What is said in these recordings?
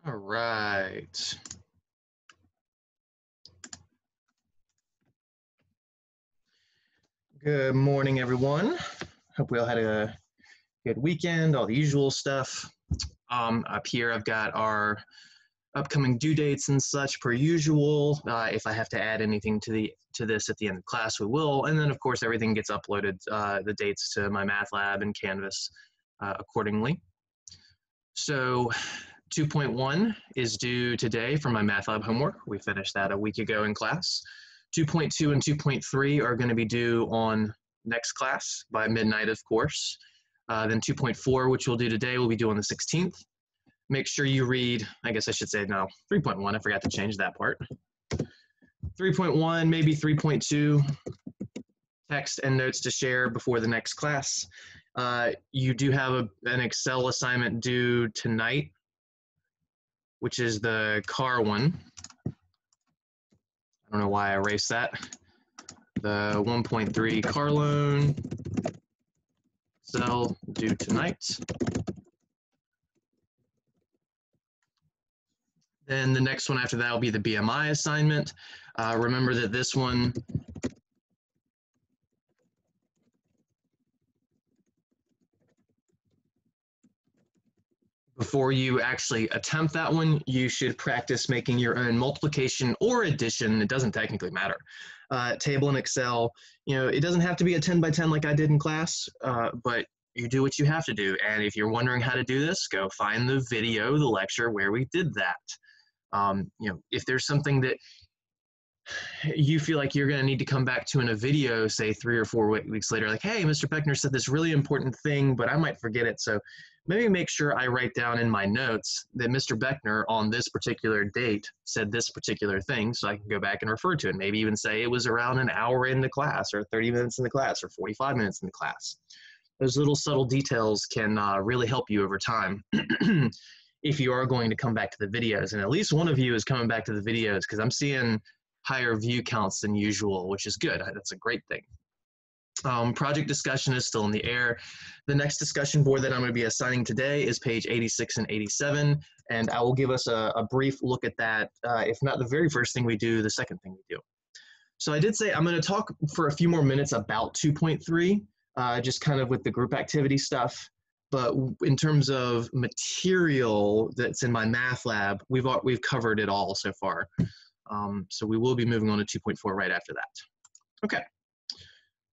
All right. Good morning, everyone. Hope we all had a good weekend, all the usual stuff. Up here, I've got our upcoming due dates and such per usual. If I have to add anything to this at the end of class, we will. And then, of course, everything gets uploaded, the dates to my math lab and Canvas accordingly. So 2.1 is due today for my math lab homework. We finished that a week ago in class. 2.2 and 2.3 are going to be due on next class by midnight, of course. Then 2.4, which we'll do today, will be due on the 16th. Make sure you read, I guess I should say no, 3.1, I forgot to change that part. 3.1, maybe 3.2, text and notes to share before the next class. You do have an Excel assignment due tonight, which is the car one. I don't know why I erased that. The 1.3 car loan Excel due tonight. Then the next one after that will be the BMI assignment. Remember that this one before you actually attempt that one, you should practice making your own multiplication or addition. It doesn't technically matter. Table in Excel, you know, it doesn't have to be a 10 by 10 like I did in class, but you do what you have to do. And if you're wondering how to do this, go find the video, the lecture where we did that. You know, if there's something that you feel like you're going to need to come back to in a video, say 3 or 4 weeks later, like, hey, Mr. Beckner said this really important thing, but I might forget it. So maybe make sure I write down in my notes that Mr. Beckner on this particular date said this particular thing, so I can go back and refer to it. Maybe even say it was around an hour in the class, or 30 minutes in the class, or 45 minutes in the class. Those little subtle details can really help you over time if you are going to come back to the videos. And at least one of you is coming back to the videos, because I'm seeing higher view counts than usual, which is good. That's a great thing. Project discussion is still in the air. The next discussion board that I'm going to be assigning today is page 86 and 87, and I will give us a brief look at that, if not the very first thing we do, the second thing we do. So I did say I'm going to talk for a few more minutes about 2.3, just kind of with the group activity stuff. But in terms of material that's in my math lab, we've covered it all so far. So we will be moving on to 2.4 right after that. Okay.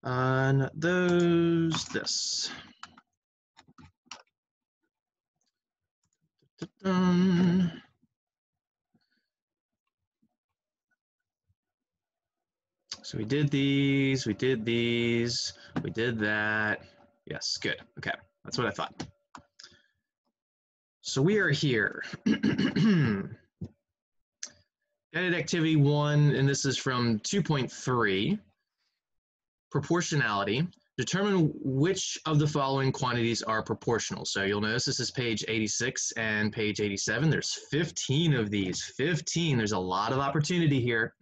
Not those, this. So we did these, we did these, we did that. Yes, good. Okay, that's what I thought. So we are here. Guided activity 1, and this is from 2.3. Proportionality. Determine which of the following quantities are proportional. So you'll notice this is page 86 and page 87. There's 15 of these. 15. There's a lot of opportunity here.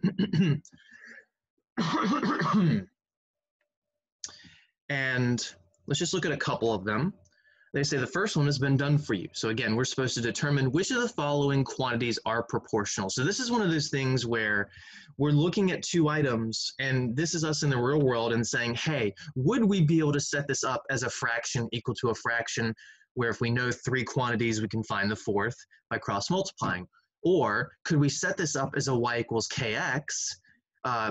And let's just look at a couple of them. They say the first one has been done for you. So again, we're supposed to determine which of the following quantities are proportional. So this is one of those things where we're looking at 2 items, and this is us in the real world and saying, hey, would we be able to set this up as a fraction equal to a fraction, where if we know 3 quantities, we can find the 4th by cross multiplying? Or could we set this up as a y equals kx,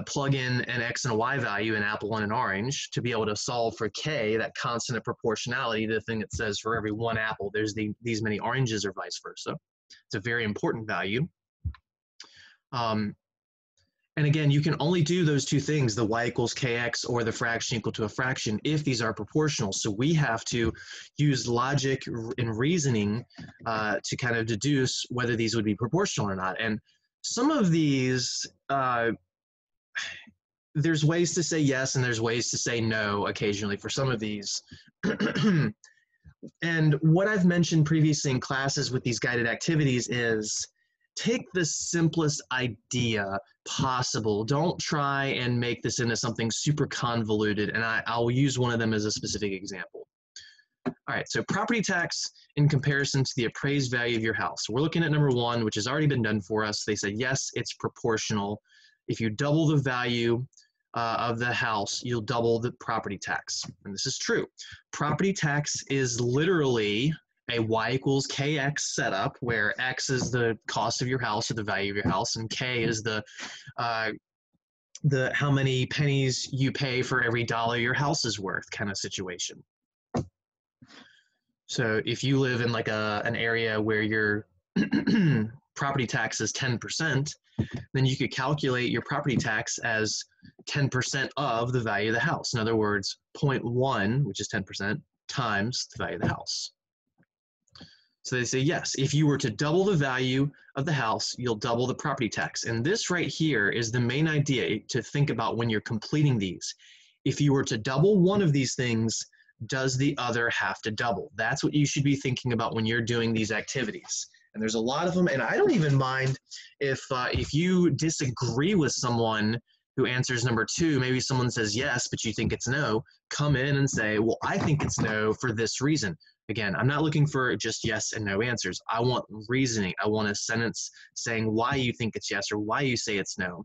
plug in an x and a y value, an apple and an orange, to be able to solve for k, that constant of proportionality, the thing that says for every 1 apple, there's these many oranges, or vice versa. It's a very important value. And again, you can only do those 2 things, the y equals kx or the fraction equal to a fraction, if these are proportional. So we have to use logic and reasoning to kind of deduce whether these would be proportional or not. And some of these, there's ways to say yes and there's ways to say no occasionally for some of these. And what I've mentioned previously in classes with these guided activities is take the simplest idea possible. Don't try and make this into something super convoluted, and I'll use one of them as a specific example. All right, so property tax in comparison to the appraised value of your house. We're looking at number 1, which has already been done for us. They said, yes, it's proportional. If you double the value of the house, you'll double the property tax. And this is true. Property tax is literally a y equals kx setup, where x is the cost of your house or the value of your house, and k is the how many pennies you pay for every dollar your house is worth kind of situation. So if you live in like an area where your property tax is 10%, then you could calculate your property tax as 10% of the value of the house. In other words, 0.1, which is 10%, times the value of the house. So they say, yes, if you were to double the value of the house, you'll double the property tax. And this right here is the main idea to think about when you're completing these. If you were to double one of these things, does the other have to double? That's what you should be thinking about when you're doing these activities. And there's a lot of them, and I don't even mind if you disagree with someone who answers number 2, maybe someone says yes, but you think it's no, come in and say, well, I think it's no for this reason. Again, I'm not looking for just yes and no answers. I want reasoning. I want a sentence saying why you think it's yes or why you say it's no.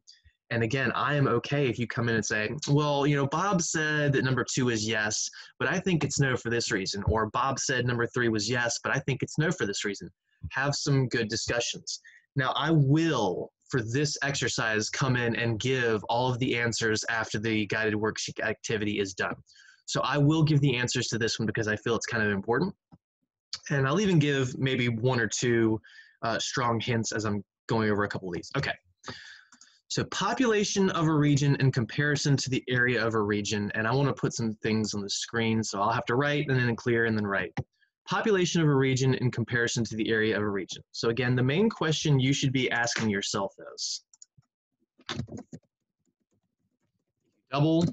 And again, I am okay if you come in and say, well, you know, Bob said that number 2 is yes, but I think it's no for this reason. Or Bob said number 3 was yes, but I think it's no for this reason. Have some good discussions. Now, I will, for this exercise, come in and give all of the answers after the guided worksheet activity is done. So I will give the answers to this one because I feel it's kind of important. And I'll even give maybe 1 or 2 strong hints as I'm going over a couple of these. Okay. So population of a region in comparison to the area of a region. And I want to put some things on the screen. So I'll have to write and then clear and then write. Population of a region in comparison to the area of a region. So again, the main question you should be asking yourself is, double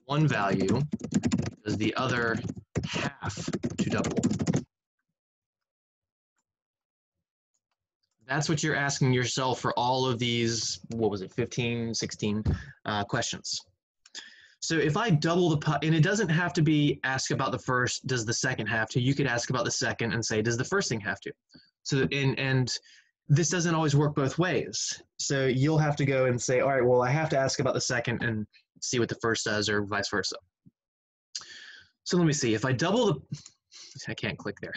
one value, does the other have to double? That's what you're asking yourself for all of these, what was it, 15, 16 questions. So if I double the, and it doesn't have to be ask about the first, does the second have to? You could ask about the second and say, does the first thing have to? So, and this doesn't always work both ways. So you'll have to go and say, all right, well, I have to ask about the second and see what the first does, or vice versa. So let me see, if I double the, I can't click there,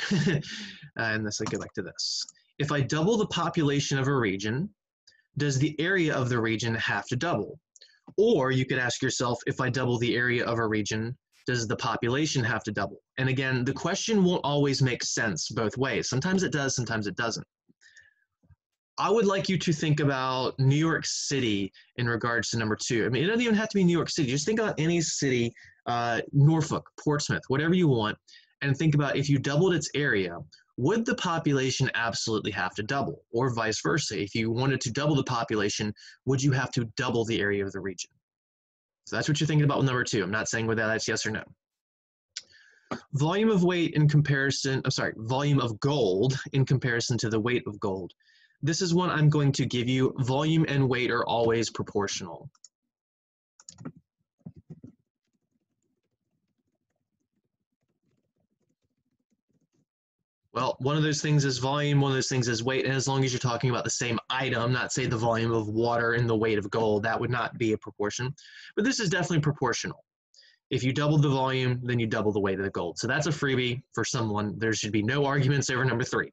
unless I go back to this. If I double the population of a region, does the area of the region have to double? Or you could ask yourself, if I double the area of a region, does the population have to double? And again, the question won't always make sense both ways. Sometimes it does, sometimes it doesn't. I would like you to think about New York City in regards to number 2. I mean, it doesn't even have to be New York City. Just think about any city, Norfolk, Portsmouth, whatever you want, and think about if you doubled its area, would the population absolutely have to double? Or vice versa, if you wanted to double the population, would you have to double the area of the region? So that's what you're thinking about with number 2. I'm not saying whether that's yes or no. Volume of weight in comparison, I'm sorry, volume of gold in comparison to the weight of gold. This is one I'm going to give you. Volume and weight are always proportional. Well, one of those things is volume, one of those things is weight, and as long as you're talking about the same item, not say the volume of water and the weight of gold, that would not be a proportion. But this is definitely proportional. If you double the volume, then you double the weight of the gold. So that's a freebie for someone. There should be no arguments over number 3.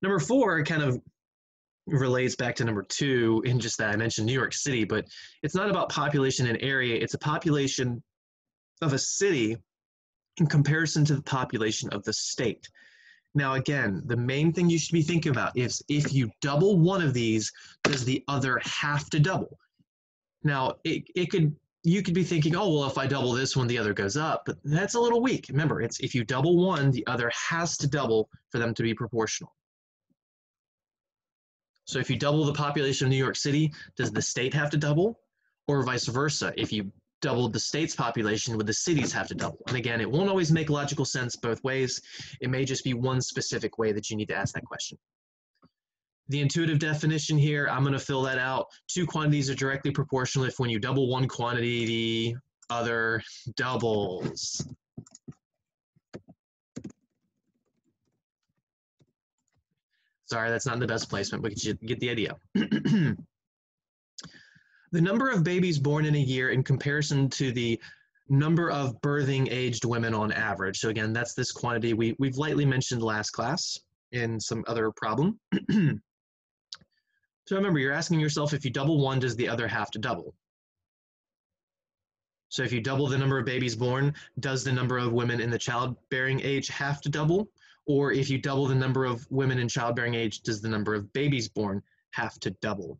Number 4 kind of relates back to number 2 in just that I mentioned New York City, but it's not about population and area. It's a population of a city in comparison to the population of the state. Now, again, the main thing you should be thinking about is if you double one of these, does the other have to double? Now, you could be thinking, oh, well, if I double this one, the other goes up, but that's a little weak. Remember, it's if you double one, the other has to double for them to be proportional. So if you double the population of New York City, does the state have to double? Or vice versa, if you doubled the state's population, would the cities have to double? And again, it won't always make logical sense both ways. It may just be one specific way that you need to ask that question. The intuitive definition here, I'm going to fill that out. 2 quantities are directly proportional if when you double one quantity, the other doubles. Sorry, that's not in the best placement, but you get the idea. The number of babies born in a year in comparison to the number of birthing aged women on average. So again, that's this quantity we've lightly mentioned last class in some other problem. So remember, you're asking yourself, if you double one, does the other have to double? So if you double the number of babies born, does the number of women in the childbearing age have to double? Or if you double the number of women in childbearing age, does the number of babies born have to double?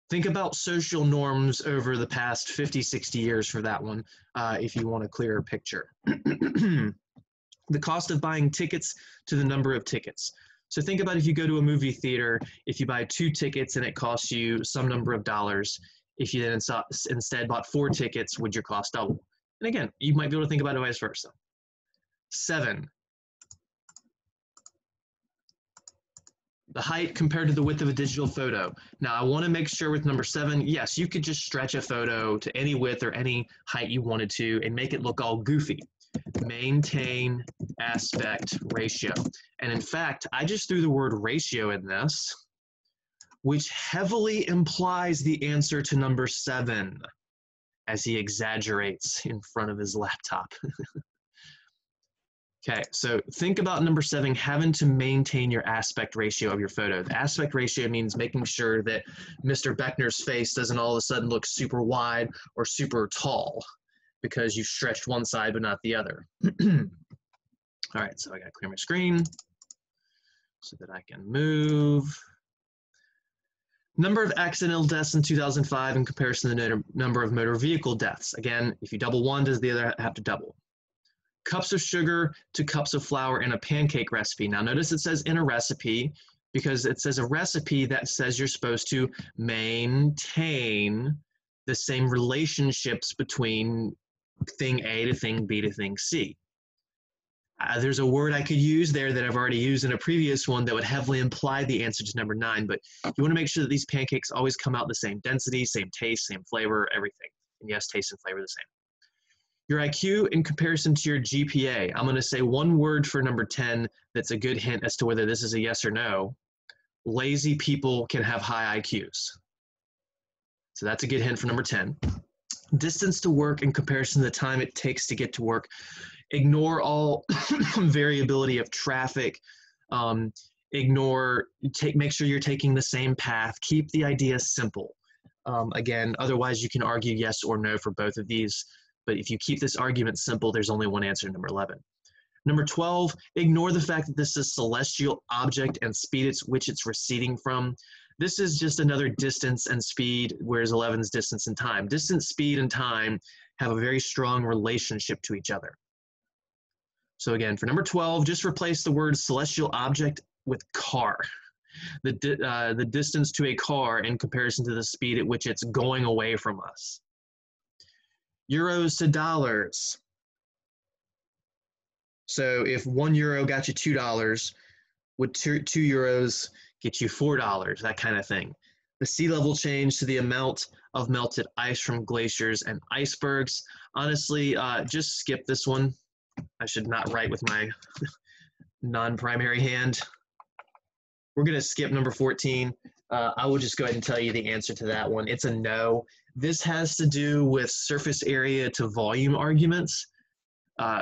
Think about social norms over the past 50, 60 years for that one, if you want a clearer picture. The cost of buying tickets to the number of tickets. So think about if you go to a movie theater, if you buy 2 tickets and it costs you some number of dollars, if you then instead bought 4 tickets, would your cost double? And again, you might be able to think about it vice versa. 7. The height compared to the width of a digital photo. Now, I want to make sure with number 7, yes, you could just stretch a photo to any width or any height you wanted to and make it look all goofy. Maintain aspect ratio. And in fact, I just threw the word ratio in this, which heavily implies the answer to number 7 as he exaggerates in front of his laptop. Okay, so think about number 7, having to maintain your aspect ratio of your photo. The aspect ratio means making sure that Mr. Beckner's face doesn't all of a sudden look super wide or super tall because you've stretched one side but not the other. All right, so I gotta clear my screen so that I can move. Number of accidental deaths in 2005 in comparison to the number of motor vehicle deaths. Again, if you double one, does the other have to double? Cups of sugar to cups of flour in a pancake recipe. Now notice it says in a recipe because it says a recipe that says you're supposed to maintain the same relationships between thing A to thing B to thing C. There's a word I could use there that I've already used in a previous one that would heavily imply the answer to number 9, but you want to make sure that these pancakes always come out the same density, same taste, same flavor, everything. And yes, taste and flavor are the same. Your IQ in comparison to your GPA. I'm going to say one word for number 10 that's a good hint as to whether this is a yes or no. Lazy people can have high IQs. So that's a good hint for number 10. Distance to work in comparison to the time it takes to get to work. Ignore all variability of traffic. Make sure you're taking the same path. Keep the idea simple. Again, otherwise you can argue yes or no for both of these. But if you keep this argument simple, there's only one answer, number 11. Number 12, ignore the fact that this is celestial object and speed at which it's receding from. This is just another distance and speed, whereas 11 is distance and time. Distance, speed, and time have a very strong relationship to each other. So again, for number 12, just replace the word celestial object with car. The distance to a car in comparison to the speed at which it's going away from us. Euros to dollars. So if 1 euro got you $2, would 2 euros get you $4, that kind of thing. The sea level change to the amount of melted ice from glaciers and icebergs. Honestly, just skip this one. I should not write with my non-primary hand. We're going to skip number 14. I will just go ahead and tell you the answer to that one. It's a no. This has to do with surface area to volume arguments,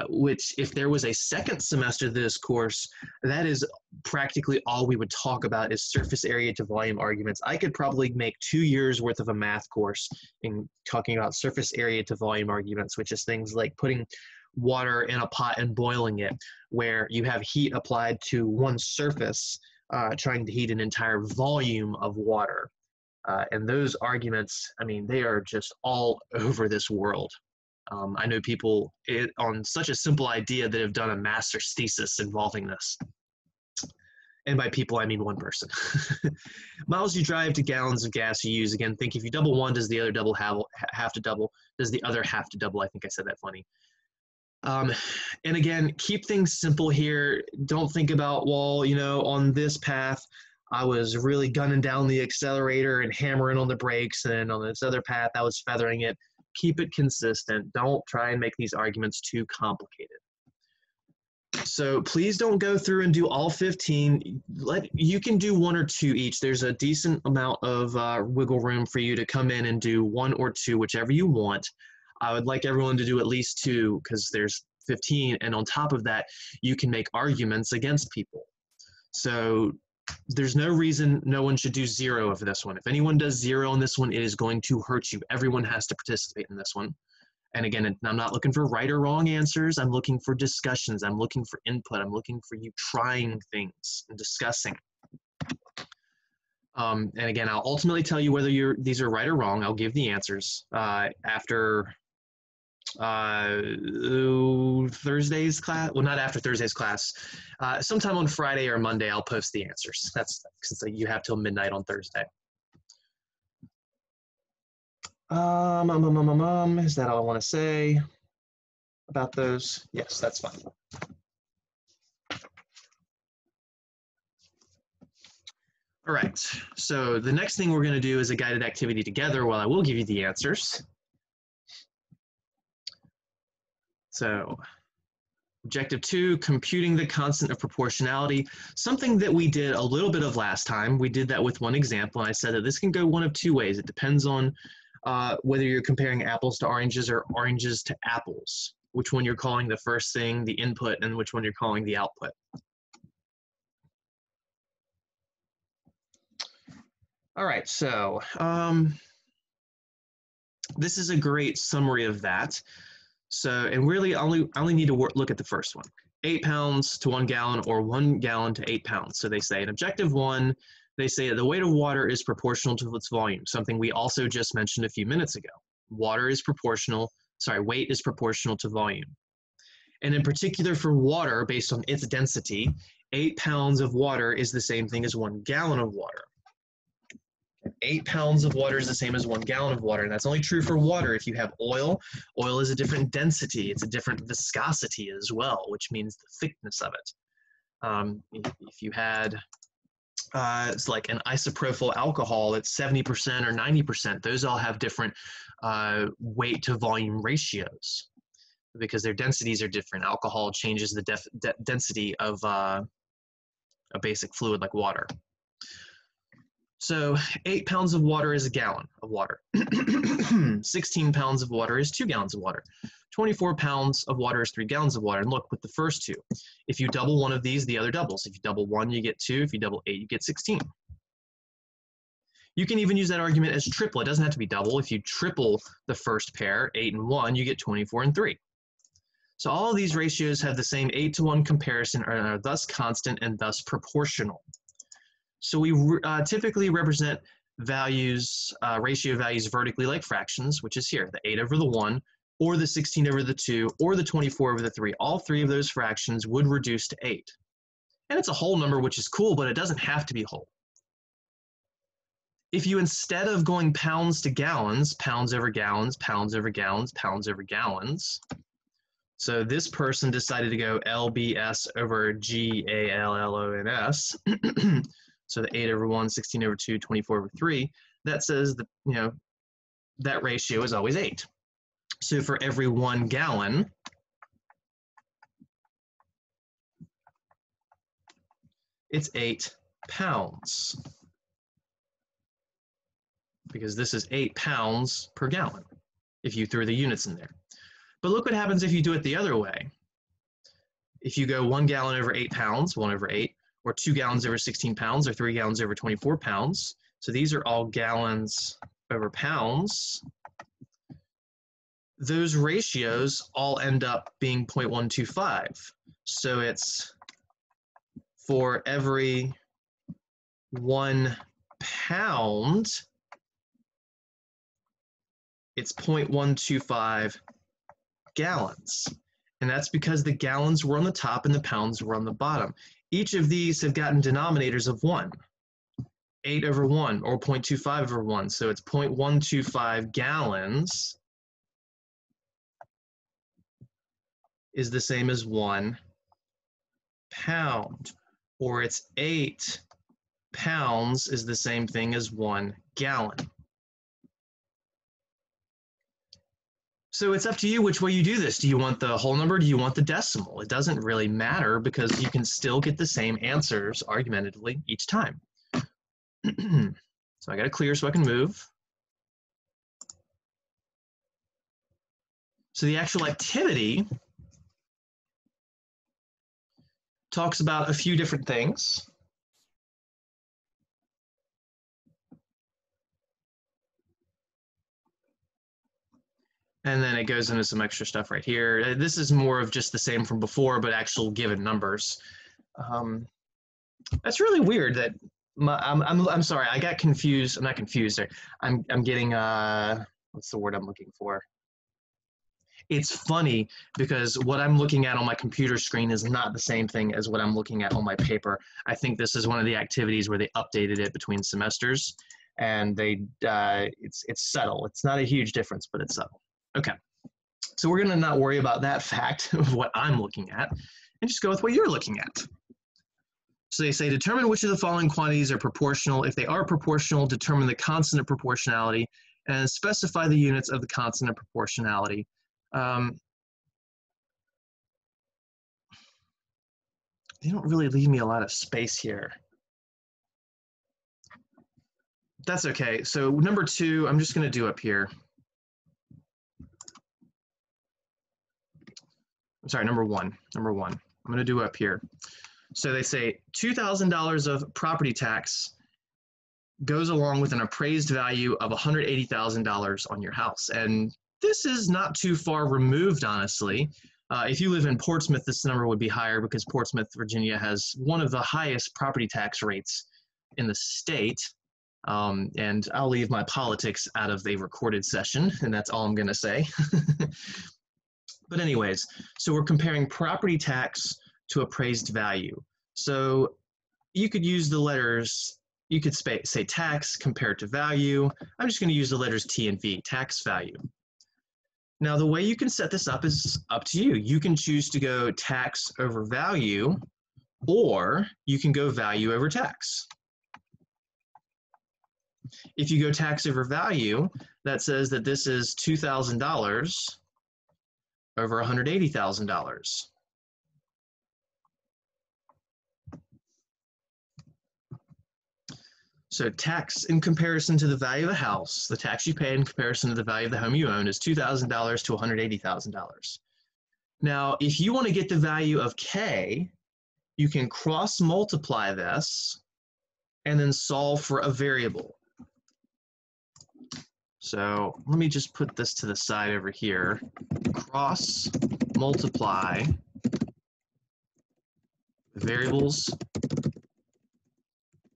which if there was a second semester of this course, that is practically all we would talk about is surface area to volume arguments. I could probably make 2 years worth of a math course in talking about surface area to volume arguments, which is things like putting water in a pot and boiling it, where you have heat applied to one surface, trying to heat an entire volume of water. And those arguments, I mean, they are just all over this world. I know people on such a simple idea that have done a master's thesis involving this. And by people, I mean one person. Miles you drive to gallons of gas you use. Again, think if you double one, does the other double have to double? Does the other have to double? I think I said that funny. And again, keep things simple here. Don't think about, well, you know, on this path, I was really gunning down the accelerator and hammering on the brakes, and on this other path, I was feathering it. Keep it consistent. Don't try and make these arguments too complicated. So please don't go through and do all 15. You can do 1 or 2 each. There's a decent amount of wiggle room for you to come in and do 1 or 2, whichever you want. I would like everyone to do at least 2 because there's 15, and on top of that, you can make arguments against people. So there's no reason no one should do 0 of this one. If anyone does 0 on this one, it is going to hurt you. Everyone has to participate in this one. And again, I'm not looking for right or wrong answers. I'm looking for discussions. I'm looking for input. I'm looking for you trying things and discussing. And again, I'll ultimately tell you whether these are right or wrong. I'll give the answers after Thursday's class. Well, not after Thursday's class. Sometime on Friday or Monday, I'll post the answers. That's since you have till midnight on Thursday. Is that all I want to say about those? Yes, that's fine. All right, so the next thing we're going to do is a guided activity together while I will give you the answers. So objective 2, computing the constant of proportionality, something that we did a little bit of last time. We did that with one example, and I said that this can go one of 2 ways. It depends on whether you're comparing apples to oranges or oranges to apples, which one you're calling the first thing, the input, and which one you're calling the output. All right, so this is a great summary of that. So, and really I only need to look at the first one. 8 pounds to 1 gallon or 1 gallon to 8 pounds. So they say in objective 1, they say that the weight of water is proportional to its volume, something we also just mentioned a few minutes ago. Weight is proportional to volume. And in particular for water, based on its density, 8 pounds of water is the same thing as 1 gallon of water. 8 pounds of water is the same as 1 gallon of water, and that's only true for water. If you have oil, oil is a different density. It's a different viscosity as well, which means the thickness of it. If you had it's like an isopropyl alcohol, it's 70% or 90%. Those all have different weight to volume ratios because their densities are different. Alcohol changes the density of a basic fluid like water. So 8 pounds of water is a gallon of water. 16 pounds of water is 2 gallons of water. 24 pounds of water is 3 gallons of water. And look, with the first 2, if you double one of these, the other doubles. If you double 1, you get 2. If you double 8, you get 16. You can even use that argument as triple. It doesn't have to be double. If you triple the first pair, 8 and 1, you get 24 and 3. So all of these ratios have the same 8 to 1 comparison and are thus constant and thus proportional. So we typically represent values, ratio values vertically like fractions, which is here, the 8 over the 1, or the 16 over the 2, or the 24 over the 3. All 3 of those fractions would reduce to 8. And it's a whole number, which is cool, but it doesn't have to be whole. If you, instead of going pounds to gallons, pounds over gallons, pounds over gallons, pounds over gallons, so this person decided to go LBS over GALLONS, so the 8 over 1, 16 over 2, 24 over 3, that says that, that ratio is always 8. So for every 1 gallon, it's 8 pounds. Because this is 8 pounds per gallon, if you threw the units in there. But look what happens if you do it the other way. If you go 1 gallon over 8 pounds, 1 over 8, or 2 gallons over 16 pounds, or 3 gallons over 24 pounds. So these are all gallons over pounds. Those ratios all end up being 0.125. So it's for every 1 pound, it's 0.125 gallons. And that's because the gallons were on the top and the pounds were on the bottom. Each of these have gotten denominators of 1. 8 over 1, or 0.25 over 1. So it's 0.125 gallons is the same as 1 pound. Or it's 8 pounds is the same thing as 1 gallon. So it's up to you which way you do this. Do you want the whole number? Do you want the decimal? It doesn't really matter because you can still get the same answers argumentatively each time. So I got to clear so I can move. So the actual activity talks about a few different things. And then it goes into some extra stuff right here. This is more of just the same from before, but actual given numbers. That's really weird that I'm sorry, I got confused. I'm not confused. I'm getting what's the word I'm looking for? It's funny because what I'm looking at on my computer screen is not the same thing as what I'm looking at on my paper. I think this is one of the activities where they updated it between semesters, and it's subtle. It's not a huge difference, but it's subtle. Okay, so we're gonna not worry about that fact of what I'm looking at, and just go with what you're looking at. So they say determine which of the following quantities are proportional. If they are proportional, determine the constant of proportionality and specify the units of the constant of proportionality. They don't really leave me a lot of space here. That's okay. So number 2, I'm just going to do up here. I'm sorry, number one. I'm going to do up here. So they say $2,000 of property tax goes along with an appraised value of $180,000 on your house. And this is not too far removed, honestly. If you live in Portsmouth, this number would be higher because Portsmouth, Virginia has one of the highest property tax rates in the state. And I'll leave my politics out of the recorded session, and that's all I'm going to say. But anyways, so we're comparing property tax to appraised value. So you could use the letters, you could say tax compared to value. I'm just going to use the letters T and V, tax value. Now, the way you can set this up is up to you. You can choose to go tax over value, or you can go value over tax. If you go tax over value, that says that this is $2,000 over $180,000. So tax in comparison to the value of the house, the tax you pay in comparison to the value of the home you own is $2,000 to $180,000. Now, if you want to get the value of K, you can cross multiply this and then solve for a variable. So let me just put this to the side over here. Cross multiply variables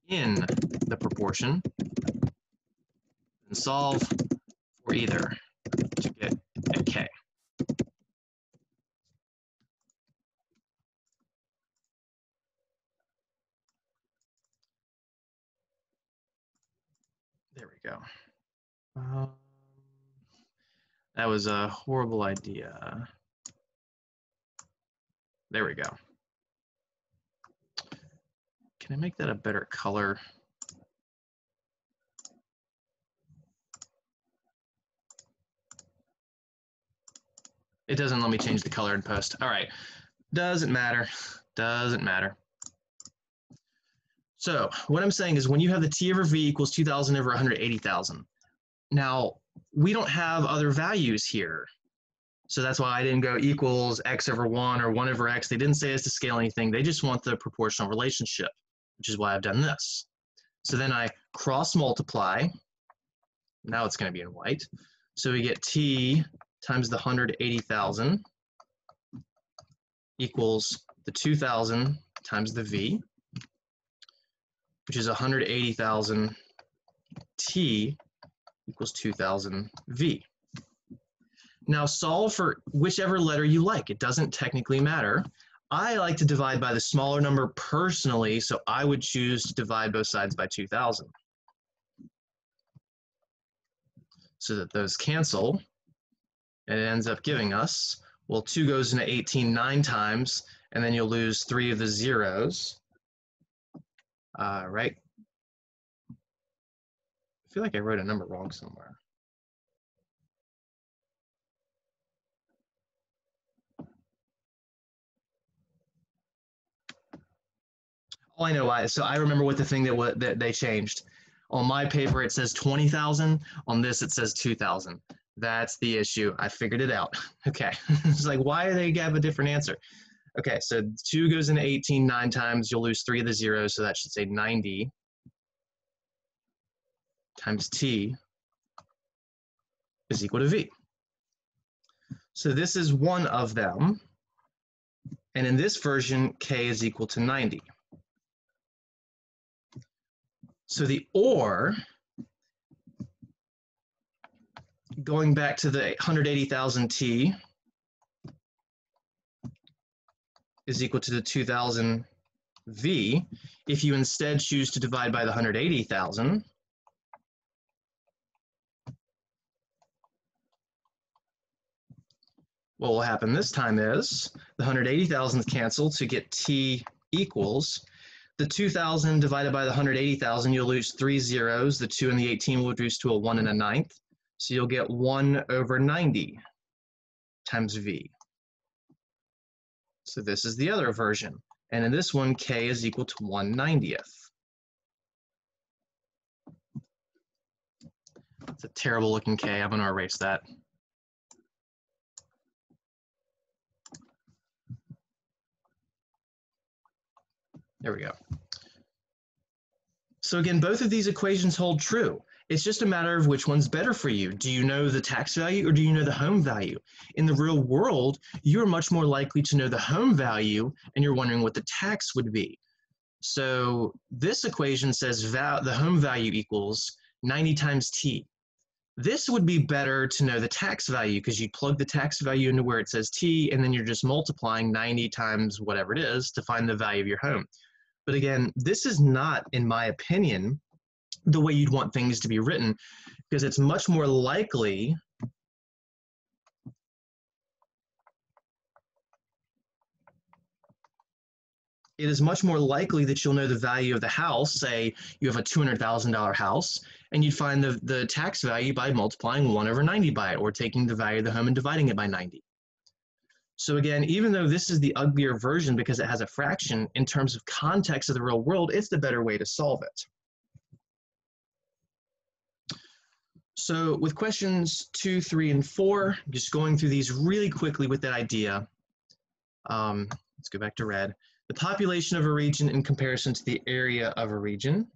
in the proportion and solve for either to get a K. There we go. That was a horrible idea. There we go. Can I make that a better color? It doesn't let me change the color in post. All right, doesn't matter, doesn't matter. So what I'm saying is when you have the T over V equals 2,000 over 180,000. Now, we don't have other values here. So that's why I didn't go equals X over 1 or 1 over X. They didn't say us to scale anything. They just want the proportional relationship, which is why I've done this. So then I cross multiply. Now it's going to be in white. So we get T times the 180,000 equals the 2,000 times the V, which is 180,000 T equals 2,000 V. Now solve for whichever letter you like. It doesn't technically matter. I like to divide by the smaller number personally, so I would choose to divide both sides by 2,000. So that those cancel, and it ends up giving us, well, 2 goes into 18 9 times, and then you'll lose 3 of the zeros. Right? I feel like I wrote a number wrong somewhere. Oh, I know why. So I remember what the thing that they changed. On my paper, it says 20,000. On this, it says 2,000. That's the issue. I figured it out. Okay. It's like, why do they have a different answer? Okay, so 2 goes into 18 9 times. You'll lose 3 of the zeros, so that should say 90 times t is equal to v. So this is one of them. And in this version, k is equal to 90. So the or, going back to the 180,000 t, is equal to the 2,000 v. If you instead choose to divide by the 180,000, what will happen this time is the 180,000 cancel to get t equals the 2,000 divided by the 180,000, you'll lose 3 zeros. The 2 and the 18 will reduce to a 1 and a 9th. So you'll get 1 over 90 times v. So this is the other version. And in this one, k is equal to 1/90th. It's a terrible looking k. I'm going to erase that. There we go. So again, both of these equations hold true. It's just a matter of which one's better for you. Do you know the tax value or do you know the home value? In the real world, you're much more likely to know the home value and you're wondering what the tax would be. So this equation says the home value equals 90 times t. This would be better to know the tax value because you plug the tax value into where it says t and then you're just multiplying 90 times whatever it is to find the value of your home. But again, this is not, in my opinion, the way you'd want things to be written, because it's much more likely that you'll know the value of the house. Say you have a $200,000 house, and you'd find the tax value by multiplying 1 over 90 by it, or taking the value of the home and dividing it by 90. So again, even though this is the uglier version because it has a fraction, in terms of context of the real world, it's the better way to solve it. So with questions 2, 3, and 4, just going through these really quickly with that idea. Let's go back to red. The population of a region in comparison to the area of a region.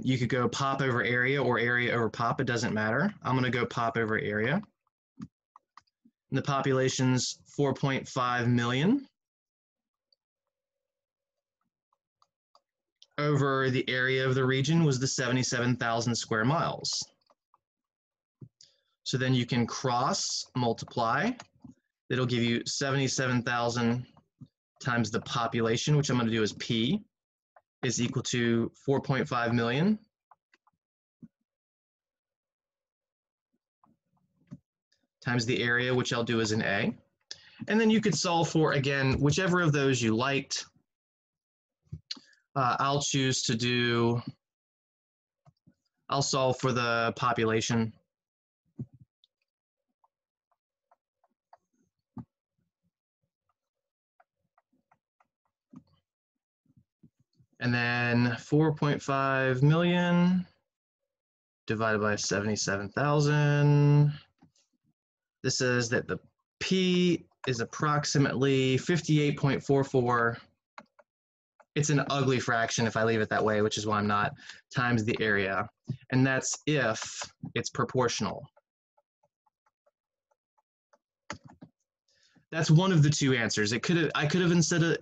You could go pop over area or area over pop, it doesn't matter. I'm going to go pop over area. And the population's 4.5 million over the area of the region was the 77,000 square miles. So then you can cross multiply. It'll give you 77,000 times the population, which I'm going to do as P, is equal to 4.5 million times the area, which I'll do as an A. And then you could solve for, again, whichever of those you liked. I'll choose to do, I'll solve for the population. And then 4.5 million divided by 77,000. This says that the P is approximately 58.44. It's an ugly fraction if I leave it that way, which is why I'm not, times the area. And that's if it's proportional. That's one of the two answers. I could have instead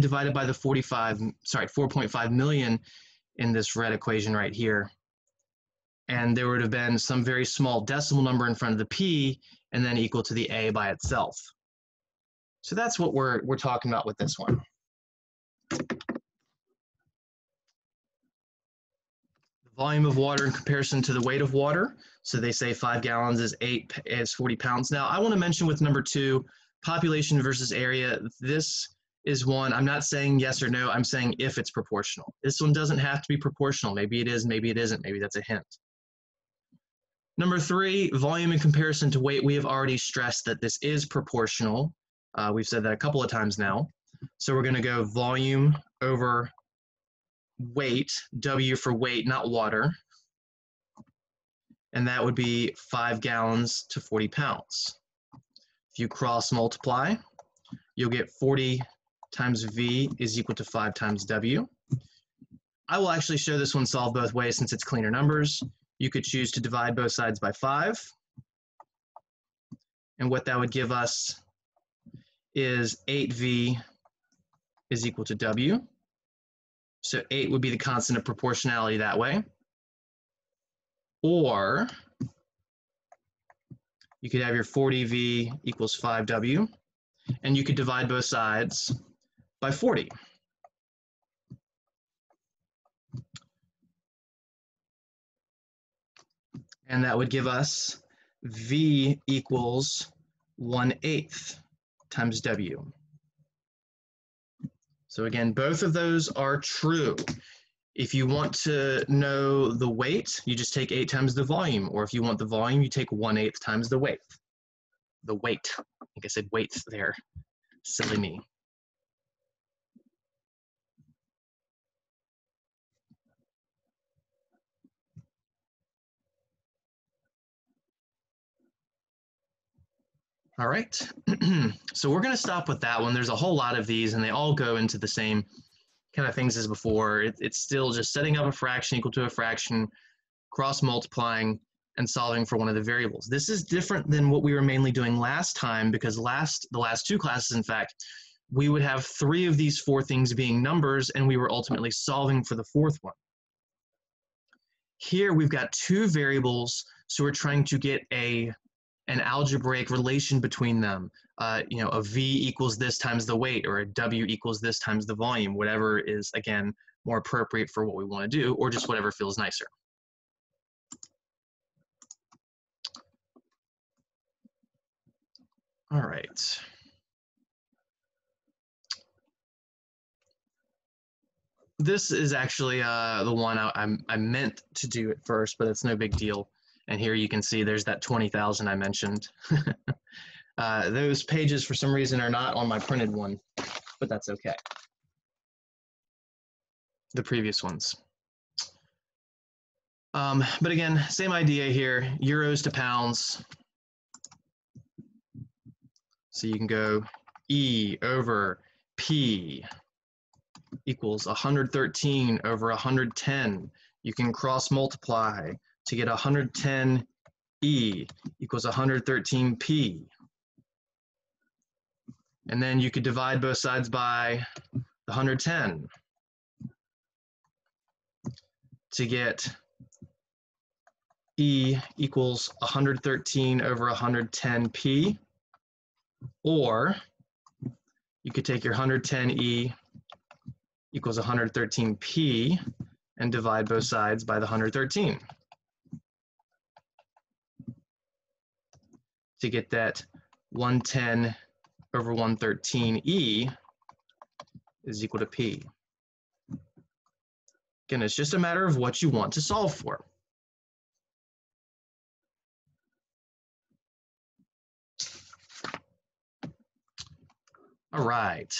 divided by the 4.5 million in this red equation right here. And there would have been some very small decimal number in front of the P and then equal to the A by itself. So that's what we're talking about with this one. The volume of water in comparison to the weight of water. So they say 5 gallons is 40 pounds. Now I want to mention with number 2, population versus area. This is one, I'm not saying yes or no, I'm saying if it's proportional. This one doesn't have to be proportional. Maybe it is, maybe it isn't, maybe that's a hint. Number 3, volume in comparison to weight. We have already stressed that this is proportional. We've said that a couple of times now. So we're gonna go volume over weight, W for weight, not water. And that would be 5 gallons to 40 pounds. If you cross multiply, you'll get 40 times V is equal to 5 times W. I will actually show this one solved both ways since it's cleaner numbers. You could choose to divide both sides by 5. And what that would give us is 8V is equal to W. So 8 would be the constant of proportionality that way. Or you could have your 40V equals 5W, and you could divide both sides by 40. And that would give us V equals 1/8 times W. So again, both of those are true. If you want to know the weight, you just take 8 times the volume. Or if you want the volume, you take 1/8 times the weight. The weight. I think I said weights there. Silly me. All right. So we're going to stop with that one. There's a whole lot of these, and they all go into the same kind of things as before. It's still just setting up a fraction equal to a fraction, cross multiplying, and solving for one of the variables. This is different than what we were mainly doing last time, because the last 2 classes, in fact, we would have 3 of these 4 things being numbers, and we were ultimately solving for the 4th one. Here we've got 2 variables, so we're trying to get an algebraic relation between them. You know, a V equals this times the weight, or a W equals this times the volume, whatever is, again, more appropriate for what we want to do, or just whatever feels nicer. All right. This is actually the one I meant to do it first, but it's no big deal. And here you can see there's that 20,000 I mentioned. Those pages, for some reason, are not on my printed one, but that's okay. The previous ones. But again, same idea here, euros to pounds. So you can go E over P equals 113 over 110. You can cross multiply to get 110E equals 113P. And then you could divide both sides by the 110 to get E equals 113 over 110P. Or you could take your 110E equals 113P and divide both sides by the 113 to get that 110 over 113E is equal to P. Again, it's just a matter of what you want to solve for. All right.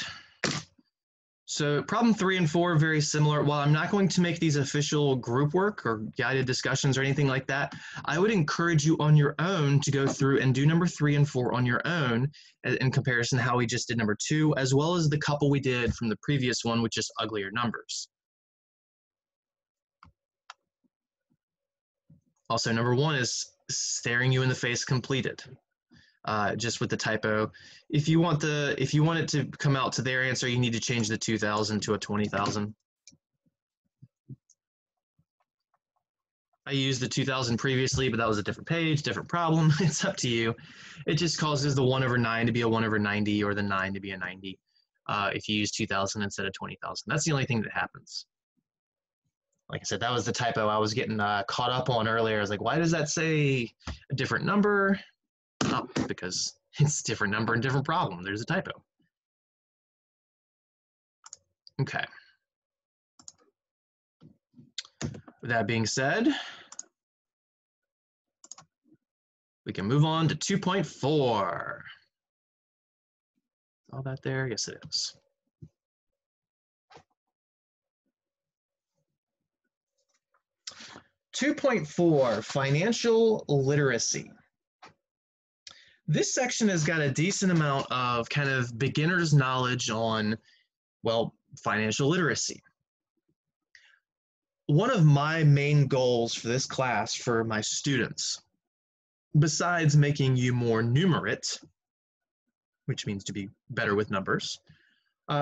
So problem 3 and 4 are very similar. While I'm not going to make these official group work or guided discussions or anything like that, I would encourage you on your own to go through and do number 3 and 4 on your own in comparison to how we just did number 2, as well as the couple we did from the previous one with just uglier numbers. Also, number 1 is staring you in the face completed. Just with the typo. If you want it to come out to their answer, you need to change the 2,000 to a 20,000. I used the 2,000 previously, but that was a different page, different problem. It's up to you. It just causes the 1 over 9 to be a 1 over 90 or the 9 to be a 90 if you use 2,000 instead of 20,000. That's the only thing that happens. Like I said, that was the typo I was getting caught up on earlier. I was like, why does that say a different number? Oh, because it's a different number and different problem. There's a typo. Okay. With that being said, we can move on to 2.4. All that there? Yes, it is. (2.4) Financial literacy. This section has got a decent amount of kind of beginner's knowledge on, well, financial literacy. One of my main goals for this class for my students, besides making you more numerate, which means to be better with numbers,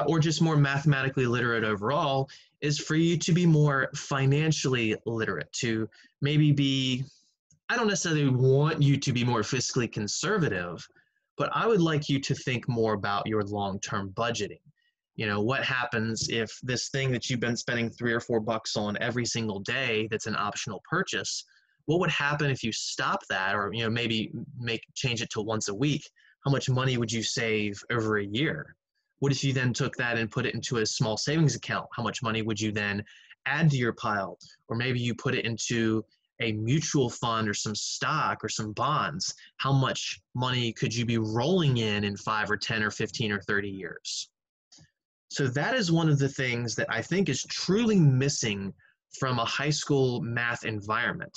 or just more mathematically literate overall, is for you to be more financially literate, to maybe be, I don't necessarily want you to be more fiscally conservative, but I would like you to think more about your long-term budgeting. You know, what happens if this thing that you've been spending $3 or $4 on every single day that's an optional purchase, what would happen if you stop that, or maybe change it to once a week? How much money would you save over a year? What if you then took that and put it into a small savings account? How much money would you then add to your pile? Or maybe you put it into a mutual fund or some stock or some bonds. How much money could you be rolling in 5 or 10 or 15 or 30 years? So that is one of the things that I think is truly missing from a high school math environment.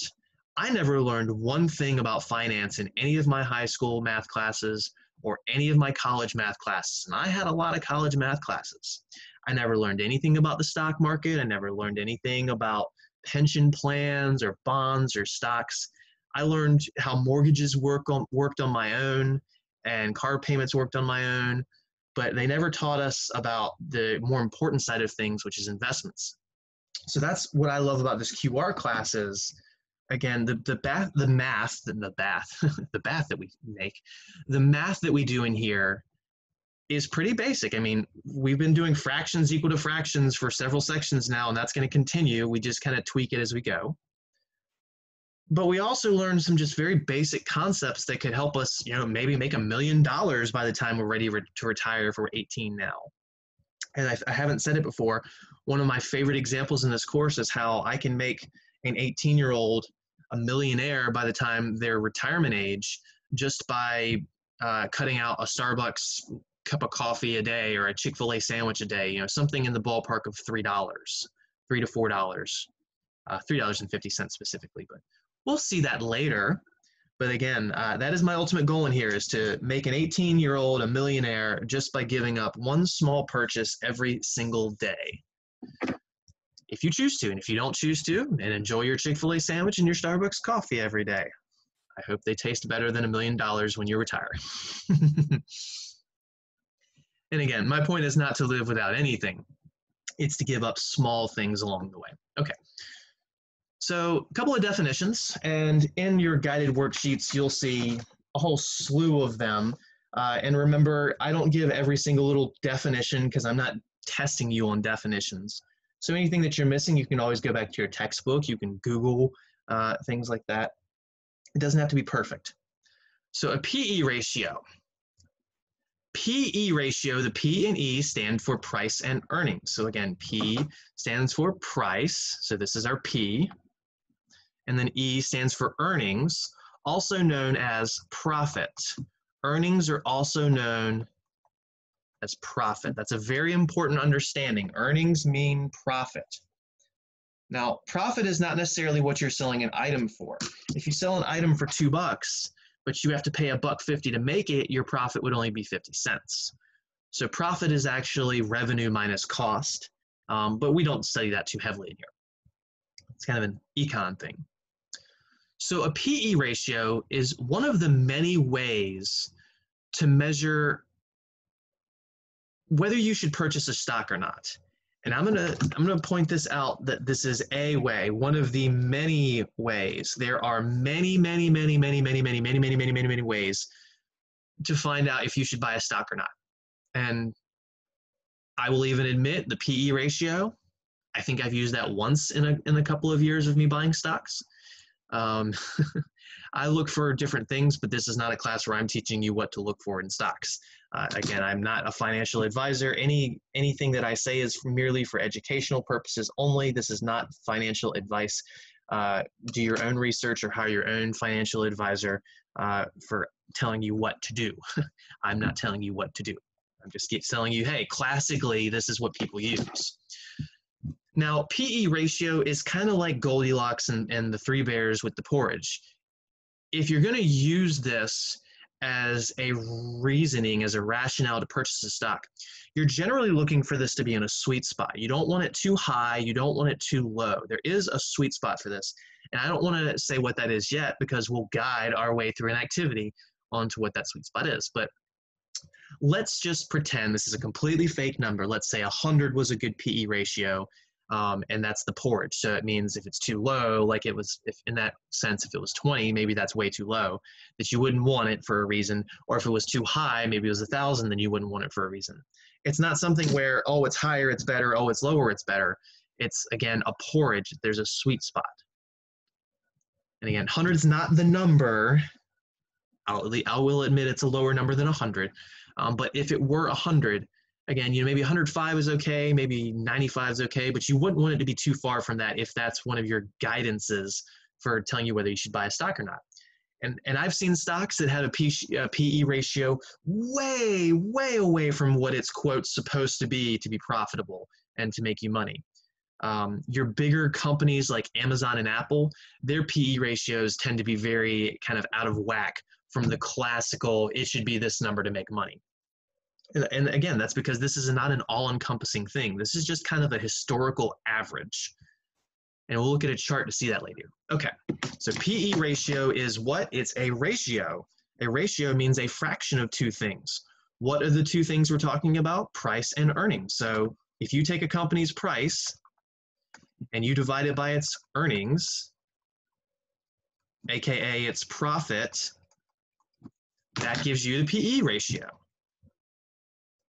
I never learned one thing about finance in any of my high school math classes or any of my college math classes. And I had a lot of college math classes. I never learned anything about the stock market. I never learned anything about pension plans or bonds or stocks. I learned how mortgages worked on my own and car payments worked on my own, but they never taught us about the more important side of things, which is investments. So that's what I love about this QR class is, again, the math that we make, the math that we do in here is pretty basic. I mean, we've been doing fractions equal to fractions for several sections now, and that's going to continue. We just kind of tweak it as we go. But we also learned some just very basic concepts that could help us, maybe make $1 million by the time we're ready to retire if we're 18 now. And I haven't said it before. One of my favorite examples in this course is how I can make an 18-year-old a millionaire by the time they're retirement age just by cutting out a Starbucks cup of coffee a day or a Chick-fil-A sandwich a day, something in the ballpark of $3 to $4, $3.50 specifically, but we'll see that later. But again, that is my ultimate goal in here, is to make an 18-year-old a millionaire just by giving up one small purchase every single day. If you choose to, and if you don't choose to, and enjoy your Chick-fil-A sandwich and your Starbucks coffee every day. I hope they taste better than $1 million when you retire. And again, my point is not to live without anything. It's to give up small things along the way. Okay. So a couple of definitions, and in your guided worksheets, you'll see a whole slew of them. And remember, I don't give every single little definition because I'm not testing you on definitions. So anything that you're missing, you can always go back to your textbook. You can Google things like that. It doesn't have to be perfect. So a PE ratio. PE ratio, the P and E stand for price and earnings. So again, P stands for price. So this is our P. And then E stands for earnings, also known as profit. Earnings are also known as profit. That's a very important understanding. Earnings mean profit. Now, profit is not necessarily what you're selling an item for. If you sell an item for $2, but you have to pay $1.50 to make it, your profit would only be 50 cents. So profit is actually revenue minus cost, but we don't study that too heavily in here. It's kind of an econ thing. So a PE ratio is one of the many ways to measure whether you should purchase a stock or not. And I'm gonna point this out, that this is a way, one of the many ways. There are many ways to find out if you should buy a stock or not. And I will even admit the PE ratio, I think I've used that once in a couple of years of me buying stocks. I look for different things, but this is not a class where I'm teaching you what to look for in stocks. Again, I'm not a financial advisor. Anything that I say is merely for educational purposes only. This is not financial advice. Do your own research or hire your own financial advisor for telling you what to do. I'm not telling you what to do. I'm just telling you, hey, classically, this is what people use. Now, PE ratio is kind of like Goldilocks and the Three Bears with the porridge. If you're going to use this as a reasoning, as a rationale to purchase a stock, you're generally looking for this to be in a sweet spot. You don't want it too high. You don't want it too low. There is a sweet spot for this. And I don't want to say what that is yet because we'll guide our way through an activity onto what that sweet spot is. But let's just pretend this is a completely fake number. Let's say 100 was a good PE ratio, and that's the porridge. So it means if it's too low, like it was, if in that sense, if it was 20, maybe that's way too low, that you wouldn't want it for a reason. Or if it was too high, maybe it was 1,000, then you wouldn't want it for a reason. It's not something where, oh, it's higher, it's better, oh, it's lower, it's better. It's, again, a porridge. There's a sweet spot. And again, 100 is not the number. I will admit it's a lower number than 100. But if it were 100, again, maybe 105 is okay, maybe 95 is okay, but you wouldn't want it to be too far from that if that's one of your guidances for telling you whether you should buy a stock or not. And I've seen stocks that had a PE ratio way, way away from what it's, quote, supposed to be profitable and to make you money. Your bigger companies like Amazon and Apple, their PE ratios tend to be very kind of out of whack from the classical, it should be this number to make money. And again, that's because this is not an all-encompassing thing. This is just kind of a historical average. And we'll look at a chart to see that later. Okay, so PE ratio is what? It's a ratio. A ratio means a fraction of two things. What are the two things we're talking about? Price and earnings. So if you take a company's price and you divide it by its earnings, aka its profit, that gives you the PE ratio.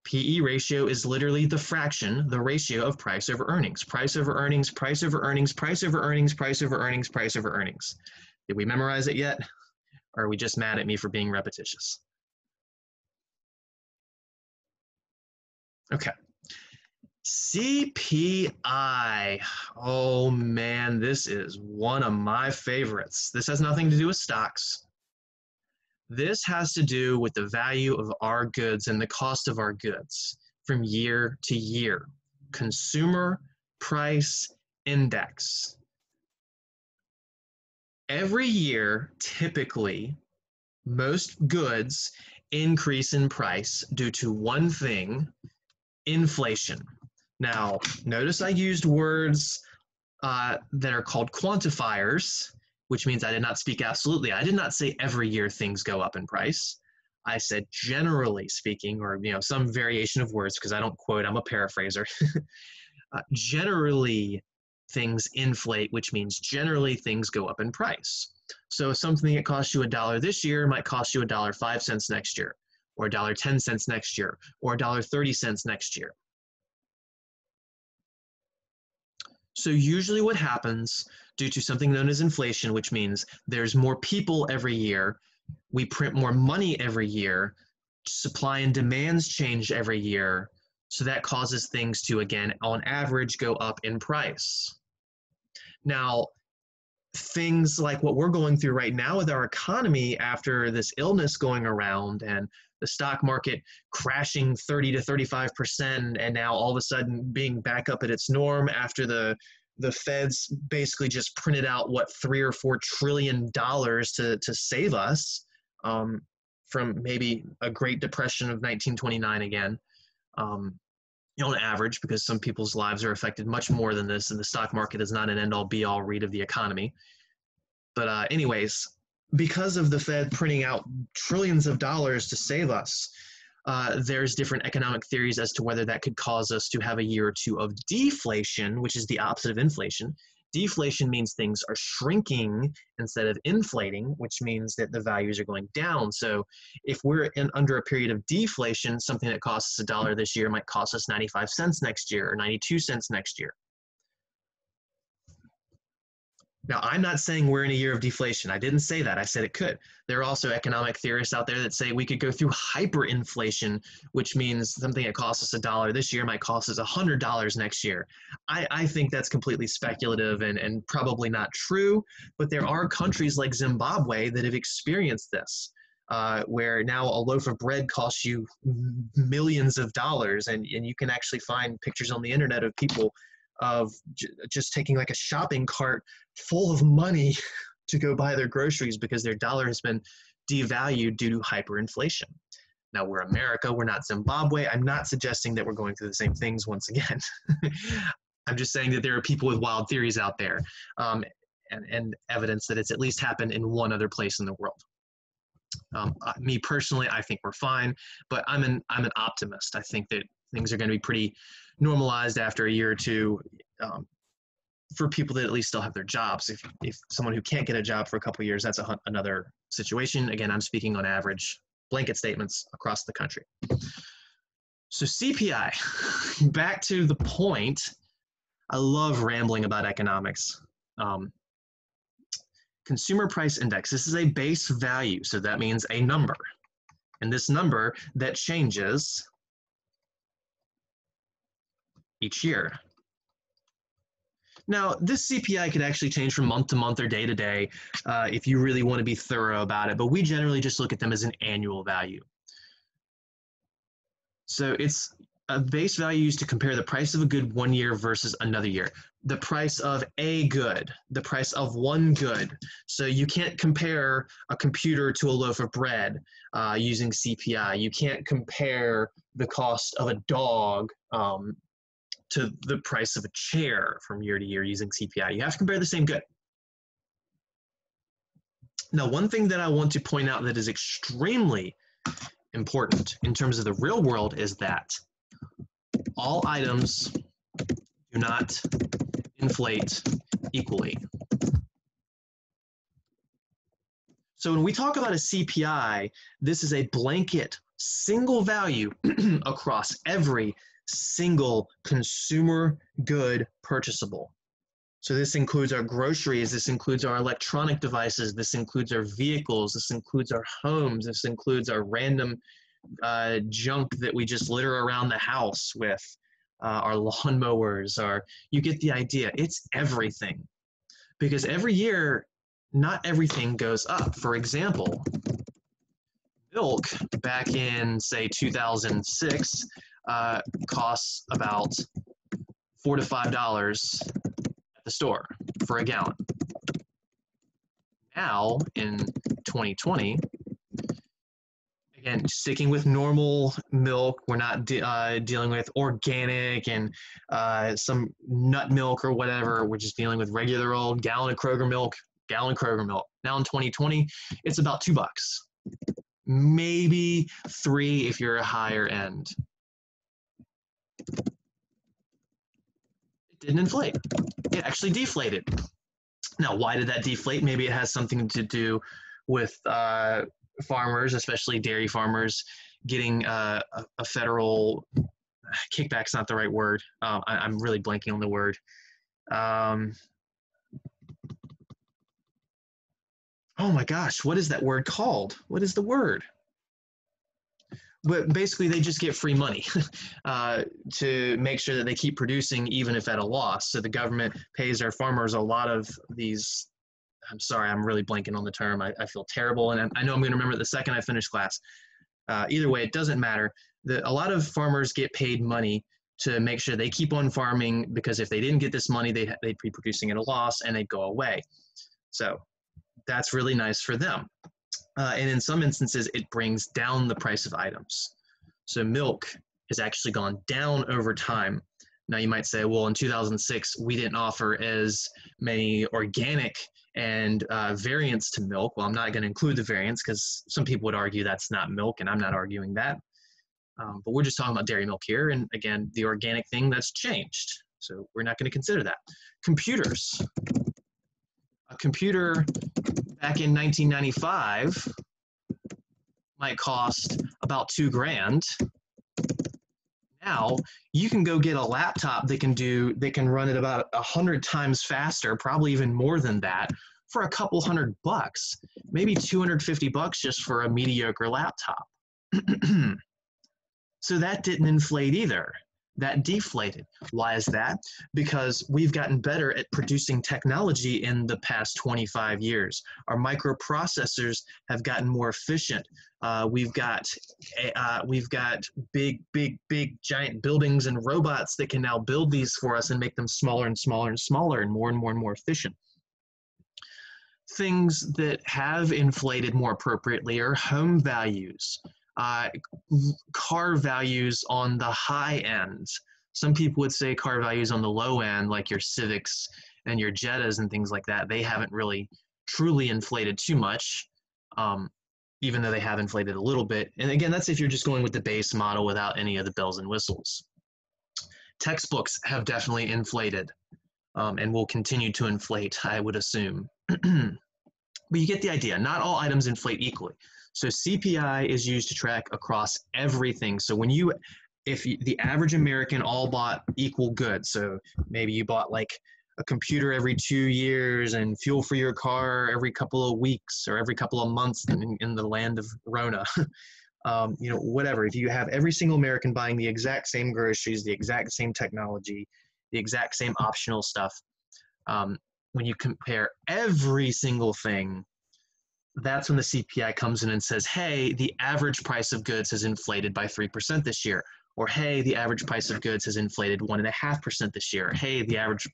PE ratio is literally the fraction, the ratio of price over earnings. Price over earnings, price over earnings, price over earnings, price over earnings, price over earnings. Did we memorize it yet? Or are we just mad at me for being repetitious? Okay. CPI. Oh man, this is one of my favorites. This has nothing to do with stocks. This has to do with the value of our goods and the cost of our goods from year to year. Consumer Price Index. Every year, typically, most goods increase in price due to one thing, inflation. Now, notice I used words that are called quantifiers, which means I did not speak absolutely. I did not say every year things go up in price. I said generally speaking, or some variation of words, because I don't quote, I'm a paraphraser. Generally, things inflate, which means generally things go up in price. So something that costs you $1 this year might cost you $1.05 next year, or $1.10 next year, or $1.30 next year. So usually what happens due to something known as inflation, which means there's more people every year, we print more money every year, supply and demands change every year, so that causes things to, again, on average, go up in price. Now, things like what we're going through right now with our economy after this illness going around and the stock market crashing 30 to 35%, and now all of a sudden being back up at its norm after the Feds basically just printed out, what, $3 or $4 trillion to save us from maybe a Great Depression of 1929 again, on average, because some people's lives are affected much more than this, and the stock market is not an end-all be-all read of the economy. But anyways, because of the Fed printing out trillions of dollars to save us, there's different economic theories as to whether that could cause us to have a year or two of deflation, which is the opposite of inflation. Deflation means things are shrinking instead of inflating, which means that the values are going down. So if we're under a period of deflation, something that costs us $1 this year might cost us 95 cents next year or 92 cents next year. Now, I'm not saying we're in a year of deflation. I didn't say that. I said it could. There are also economic theorists out there that say we could go through hyperinflation, which means something that costs us $1 this year might cost us $100 next year. I think that's completely speculative and probably not true, but there are countries like Zimbabwe that have experienced this. Where now a loaf of bread costs you millions of dollars, and you can actually find pictures on the internet of people of just taking like a shopping cart full of money to go buy their groceries because their dollar has been devalued due to hyperinflation. Now, we're America, we're not Zimbabwe. I'm not suggesting that we're going through the same things once again. I'm just saying that there are people with wild theories out there, and evidence that it's at least happened in one other place in the world. Me personally, I think we're fine, but I'm an optimist. I think that things are going to be pretty normalized after a year or two, for people that at least still have their jobs. If someone who can't get a job for a couple of years, that's another situation. Again, I'm speaking on average, blanket statements across the country. So CPI, back to the point. I love rambling about economics. Consumer Price Index, this is a base value, so that means a number. And this number that changes each year. Now, this CPI could actually change from month to month or day to day if you really want to be thorough about it, but we generally just look at them as an annual value. So it's a base value used to compare the price of a good one year versus another year. The price of a good, the price of one good. So you can't compare a computer to a loaf of bread using CPI. You can't compare the cost of a dog to the price of a chair from year to year using CPI. You have to compare the same good. Now, one thing that I want to point out that is extremely important in terms of the real world is that all items do not inflate equally. So when we talk about a CPI, this is a blanket single value across every single consumer good purchasable. So this includes our groceries, this includes our electronic devices, this includes our vehicles, this includes our homes, this includes our random junk that we just litter around the house with, our lawnmowers, you get the idea. It's everything. Because every year, not everything goes up. For example, milk back in, say, 2006 costs about $4 to $5 at the store for a gallon. Now, in 2020, again, sticking with normal milk, we're not dealing with organic and some nut milk or whatever. We're just dealing with regular old gallon of Kroger milk. Now in 2020, it's about $2. Maybe $3 if you're a higher end. It didn't inflate. It actually deflated. Now, why did that deflate? Maybe it has something to do with farmers, especially dairy farmers, getting a federal kickback's not the right word. I'm really blanking on the word. Oh my gosh, what is that word called? What is the word? But basically, they just get free money to make sure that they keep producing even if at a loss. So the government pays our farmers a lot of these. I'm sorry, I'm really blanking on the term. I feel terrible, and I know I'm going to remember it the second I finish class. Either way, it doesn't matter. A lot of farmers get paid money to make sure they keep on farming, because if they didn't get this money, they'd be producing at a loss and they'd go away. So that's really nice for them. And in some instances, it brings down the price of items. So milk has actually gone down over time. Now you might say, well, in 2006, we didn't offer as many organic and variants to milk. Well, I'm not going to include the variants because some people would argue that's not milk, and I'm not arguing that. But we're just talking about dairy milk here. And again, the organic thing, that's changed. So we're not going to consider that. Computers. A computer back in 1995 might cost about $2,000. Now you can go get a laptop that can run it about 100 times faster, probably even more than that, for a couple $100, maybe $250 just for a mediocre laptop. So that didn't inflate either. That deflated. Why is that? Because we've gotten better at producing technology in the past 25 years. Our microprocessors have gotten more efficient. We've got big giant buildings and robots that can now build these for us and make them smaller and smaller and smaller and more efficient. Things that have inflated more appropriately are home values. Car values on the high end. Some people would say car values on the low end, like your Civics and your Jettas and things like that. They haven't really truly inflated too much, even though they have inflated a little bit. And again, that's if you're just going with the base model without any of the bells and whistles. Textbooks have definitely inflated and will continue to inflate, I would assume. But you get the idea. Not all items inflate equally. So CPI is used to track across everything. So if the average American all bought equal goods, so maybe you bought like a computer every 2 years and fuel for your car every couple of weeks or every couple of months in the land of Rona, whatever. If you have every single American buying the exact same groceries, the exact same technology, the exact same optional stuff, when you compare every single thing, that's when the CPI comes in and says, hey, the average price of goods has inflated by 3% this year. Or, hey, the average price of goods has inflated 1.5% this year. Or, hey, the average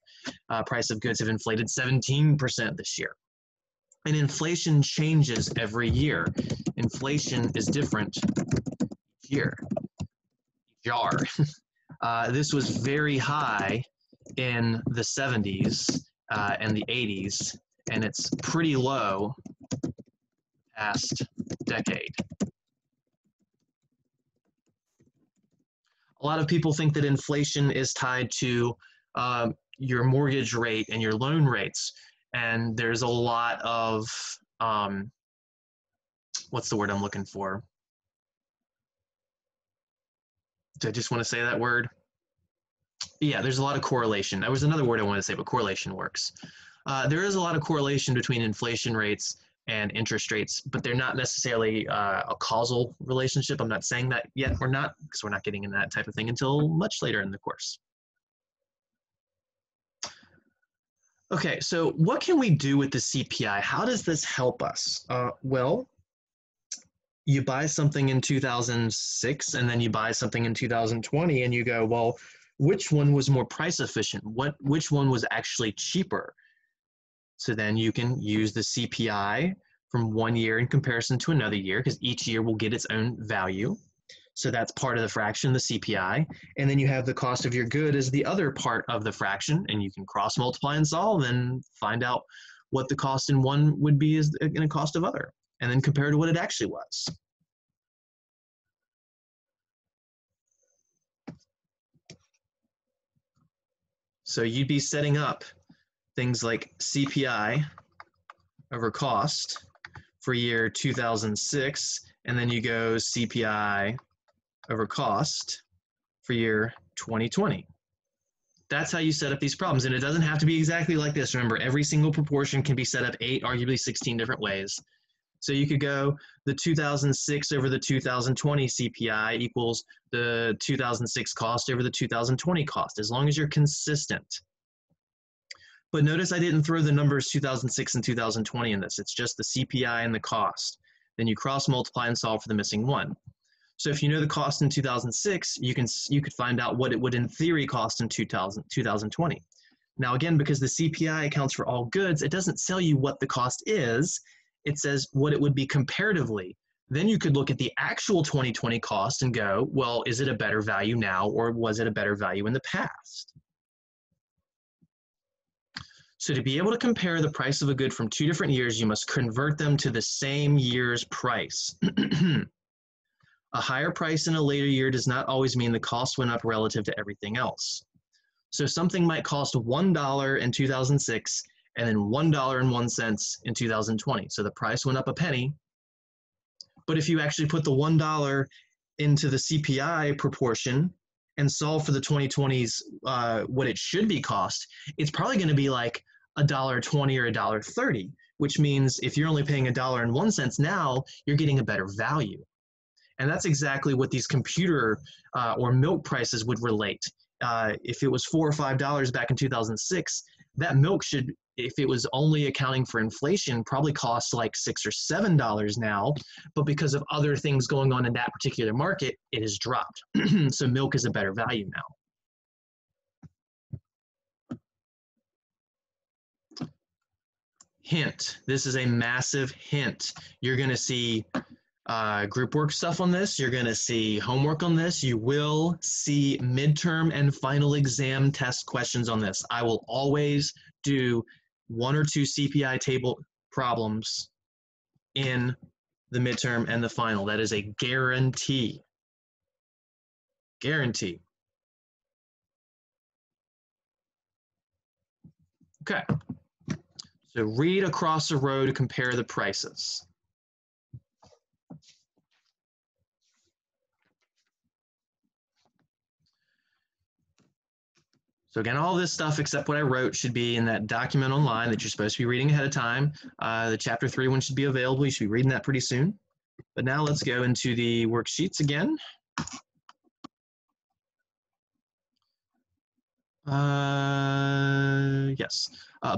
price of goods have inflated 17% this year. And inflation changes every year. Inflation is different each year. This was very high in the 70s and the 80s, and it's pretty low past decade. A lot of people think that inflation is tied to your mortgage rate and your loan rates, and there's a lot of what's the word I'm looking for? Do I just want to say that word? Yeah, there's a lot of correlation. That was another word I wanted to say, but correlation works. There is a lot of correlation between inflation rates and interest rates, but they're not necessarily a causal relationship. I'm not saying that yet. We're not, because we're not getting into that type of thing until much later in the course. Okay, so what can we do with the CPI? How does this help us? Well, you buy something in 2006 and then you buy something in 2020 and you go, well, which one was more price efficient? Which one was actually cheaper? So then you can use the CPI from one year in comparison to another year, because each year will get its own value. So that's part of the fraction, the CPI. And then you have the cost of your good as the other part of the fraction, and you can cross multiply and solve and find out what the cost in one would be as in a cost of other, and then compare to what it actually was. So you'd be setting up things like CPI over cost for year 2006, and then you go CPI over cost for year 2020. That's how you set up these problems, and it doesn't have to be exactly like this. Remember, every single proportion can be set up 8, arguably 16 different ways. So you could go the 2006 over the 2020 CPI equals the 2006 cost over the 2020 cost, as long as you're consistent. But notice I didn't throw the numbers 2006 and 2020 in this. It's just the CPI and the cost. Then you cross multiply and solve for the missing one. So if you know the cost in 2006, you could find out what it would in theory cost in 2020. Now again, because the CPI accounts for all goods, it doesn't tell you what the cost is. It says what it would be comparatively. Then you could look at the actual 2020 cost and go, well, is it a better value now, or was it a better value in the past? So to be able to compare the price of a good from 2 different years, you must convert them to the same year's price. A higher price in a later year does not always mean the cost went up relative to everything else. So something might cost $1 in 2006 and then $1.01 in 2020. So the price went up a penny. But if you actually put the $1 into the CPI proportion and solve for the 2020s, what it should be cost, it's probably going to be like $1.20 or $1.30, which means if you're only paying $1.01 now, you're getting a better value. And that's exactly what these computer or milk prices would relate. If it was $4 or $5 back in 2006, that milk should, if it was only accounting for inflation, probably cost like $6 or $7 now. But because of other things going on in that particular market, it has dropped. So milk is a better value now. Hint, this is a massive hint. You're going to see group work stuff on this. You're going to see homework on this. You will see midterm and final exam test questions on this. I will always do 1 or 2 CPI table problems in the midterm and the final. That is a guarantee. Guarantee. Okay. So read across the row to compare the prices. So again, all this stuff except what I wrote should be in that document online that you're supposed to be reading ahead of time. The chapter 3 one should be available. You should be reading that pretty soon. But now let's go into the worksheets again. Yes.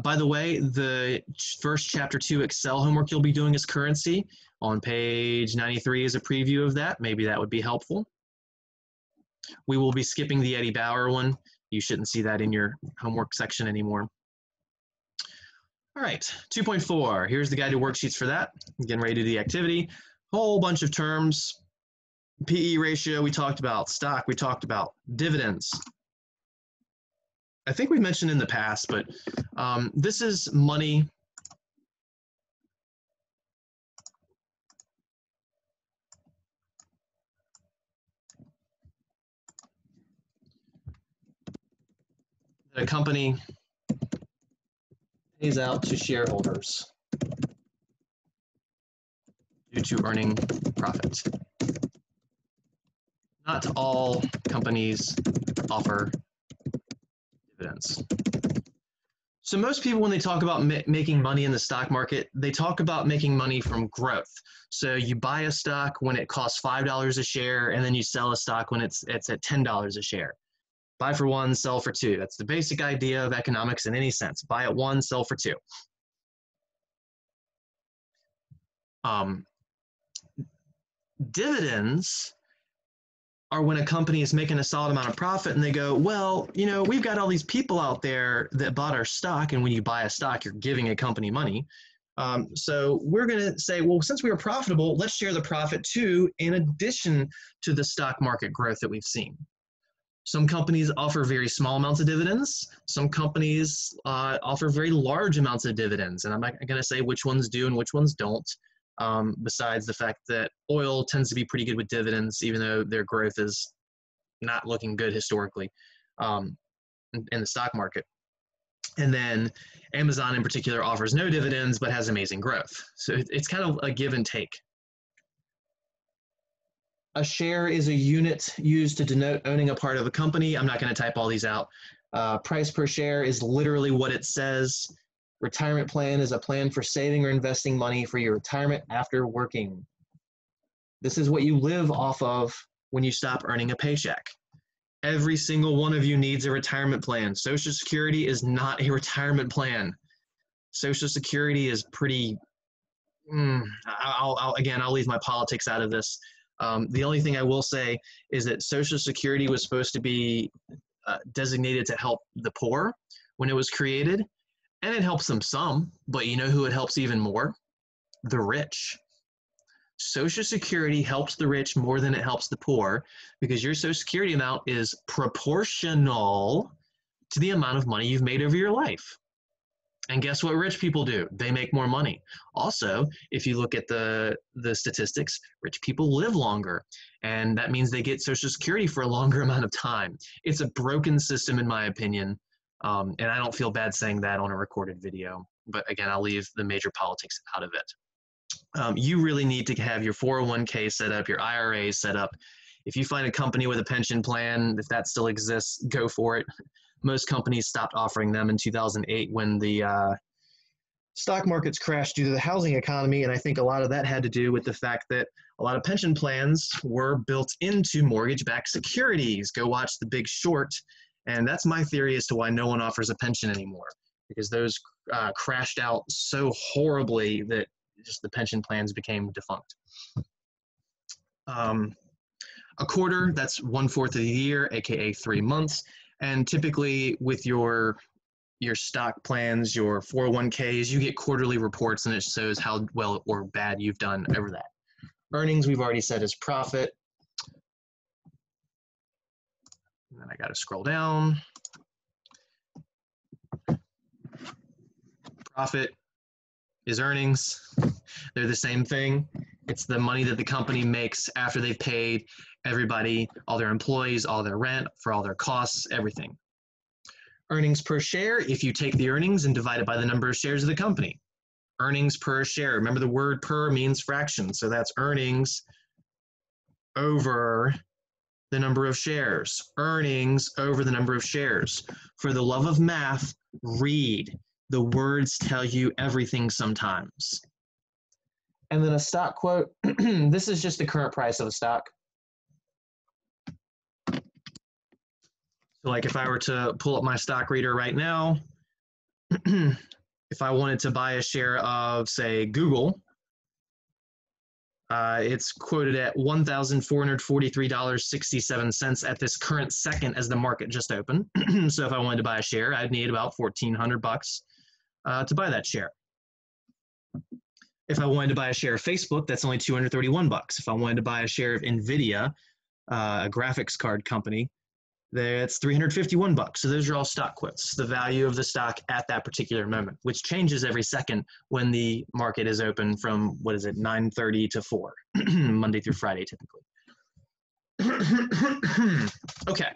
By the way, the first chapter 2 Excel homework you'll be doing is currency. On page 93 is a preview of that. Maybe that would be helpful. We will be skipping the Eddie Bauer one. You shouldn't see that in your homework section anymore. All right, 2.4. Here's the guided worksheets for that. Getting ready to do the activity. Whole bunch of terms. PE ratio we talked about. Stock we talked about. Dividends. I think we mentioned in the past, but this is money. A company pays out to shareholders due to earning profit. Not all companies offer dividends. So most people, when they talk about making money in the stock market, they talk about making money from growth. So you buy a stock when it costs $5 a share, and then you sell a stock when it's at $10 a share. Buy for 1, sell for 2. That's the basic idea of economics in any sense. Buy at 1, sell for 2. Dividends are when a company is making a solid amount of profit and they go, well, you know, we've got all these people out there that bought our stock, and when you buy a stock, you're giving a company money. So we're going to say, well, since we were profitable, let's share the profit too, in addition to the stock market growth that we've seen. Some companies offer very small amounts of dividends. Some companies offer very large amounts of dividends. And I'm not going to say which ones do and which ones don't, besides the fact that oil tends to be pretty good with dividends, even though their growth is not looking good historically in the stock market. And then Amazon in particular offers no dividends, but has amazing growth. So it's kind of a give and take. A share is a unit used to denote owning a part of a company. I'm not going to type all these out. Price per share is literally what it says. Retirement plan is a plan for saving or investing money for your retirement after working. This is what you live off of when you stop earning a paycheck. Every single one of you needs a retirement plan. Social Security is not a retirement plan. Social Security is pretty, I'll leave my politics out of this. The only thing I will say is that Social Security was supposed to be designated to help the poor when it was created, and it helps them some, but you know who it helps even more? The rich. Social Security helps the rich more than it helps the poor, because your Social Security amount is proportional to the amount of money you've made over your life. And guess what rich people do? They make more money. Also, if you look at the statistics, rich people live longer, and that means they get Social Security for a longer amount of time. It's a broken system in my opinion, and I don't feel bad saying that on a recorded video. But again, I'll leave the major politics out of it. You really need to have your 401k set up, your IRA set up. If you find a company with a pension plan, if that still exists, go for it. Most companies stopped offering them in 2008 when the stock markets crashed due to the housing economy, and I think a lot of that had to do with the fact that a lot of pension plans were built into mortgage-backed securities. Go watch The Big Short, and that's my theory as to why no one offers a pension anymore, because those crashed out so horribly that just the pension plans became defunct. A quarter, that's 1/4 of the year, aka 3 months, and typically with your stock plans, your 401ks, you get quarterly reports and it shows how well or bad you've done over that. Earnings, we've already said, is profit. And then I got to scroll down. Profit is earnings. They're the same thing. It's the money that the company makes after they've paid everybody, all their employees, all their rent, for all their costs, everything. Earnings per share, if you take the earnings and divide it by the number of shares of the company. Earnings per share. Remember, the word per means fraction, so that's earnings over the number of shares. Earnings over the number of shares. For the love of math, read. The words tell you everything sometimes. And then a stock quote. This is just the current price of a stock. So like if I were to pull up my stock reader right now, if I wanted to buy a share of, say, Google, it's quoted at $1,443.67 at this current second as the market just opened. So if I wanted to buy a share, I'd need about $1,400 to buy that share. If I wanted to buy a share of Facebook, that's only $231. If I wanted to buy a share of NVIDIA, a graphics card company, that's $351. So those are all stock quotes, the value of the stock at that particular moment, which changes every second when the market is open from, 9:30 to 4, Monday through Friday typically. Okay.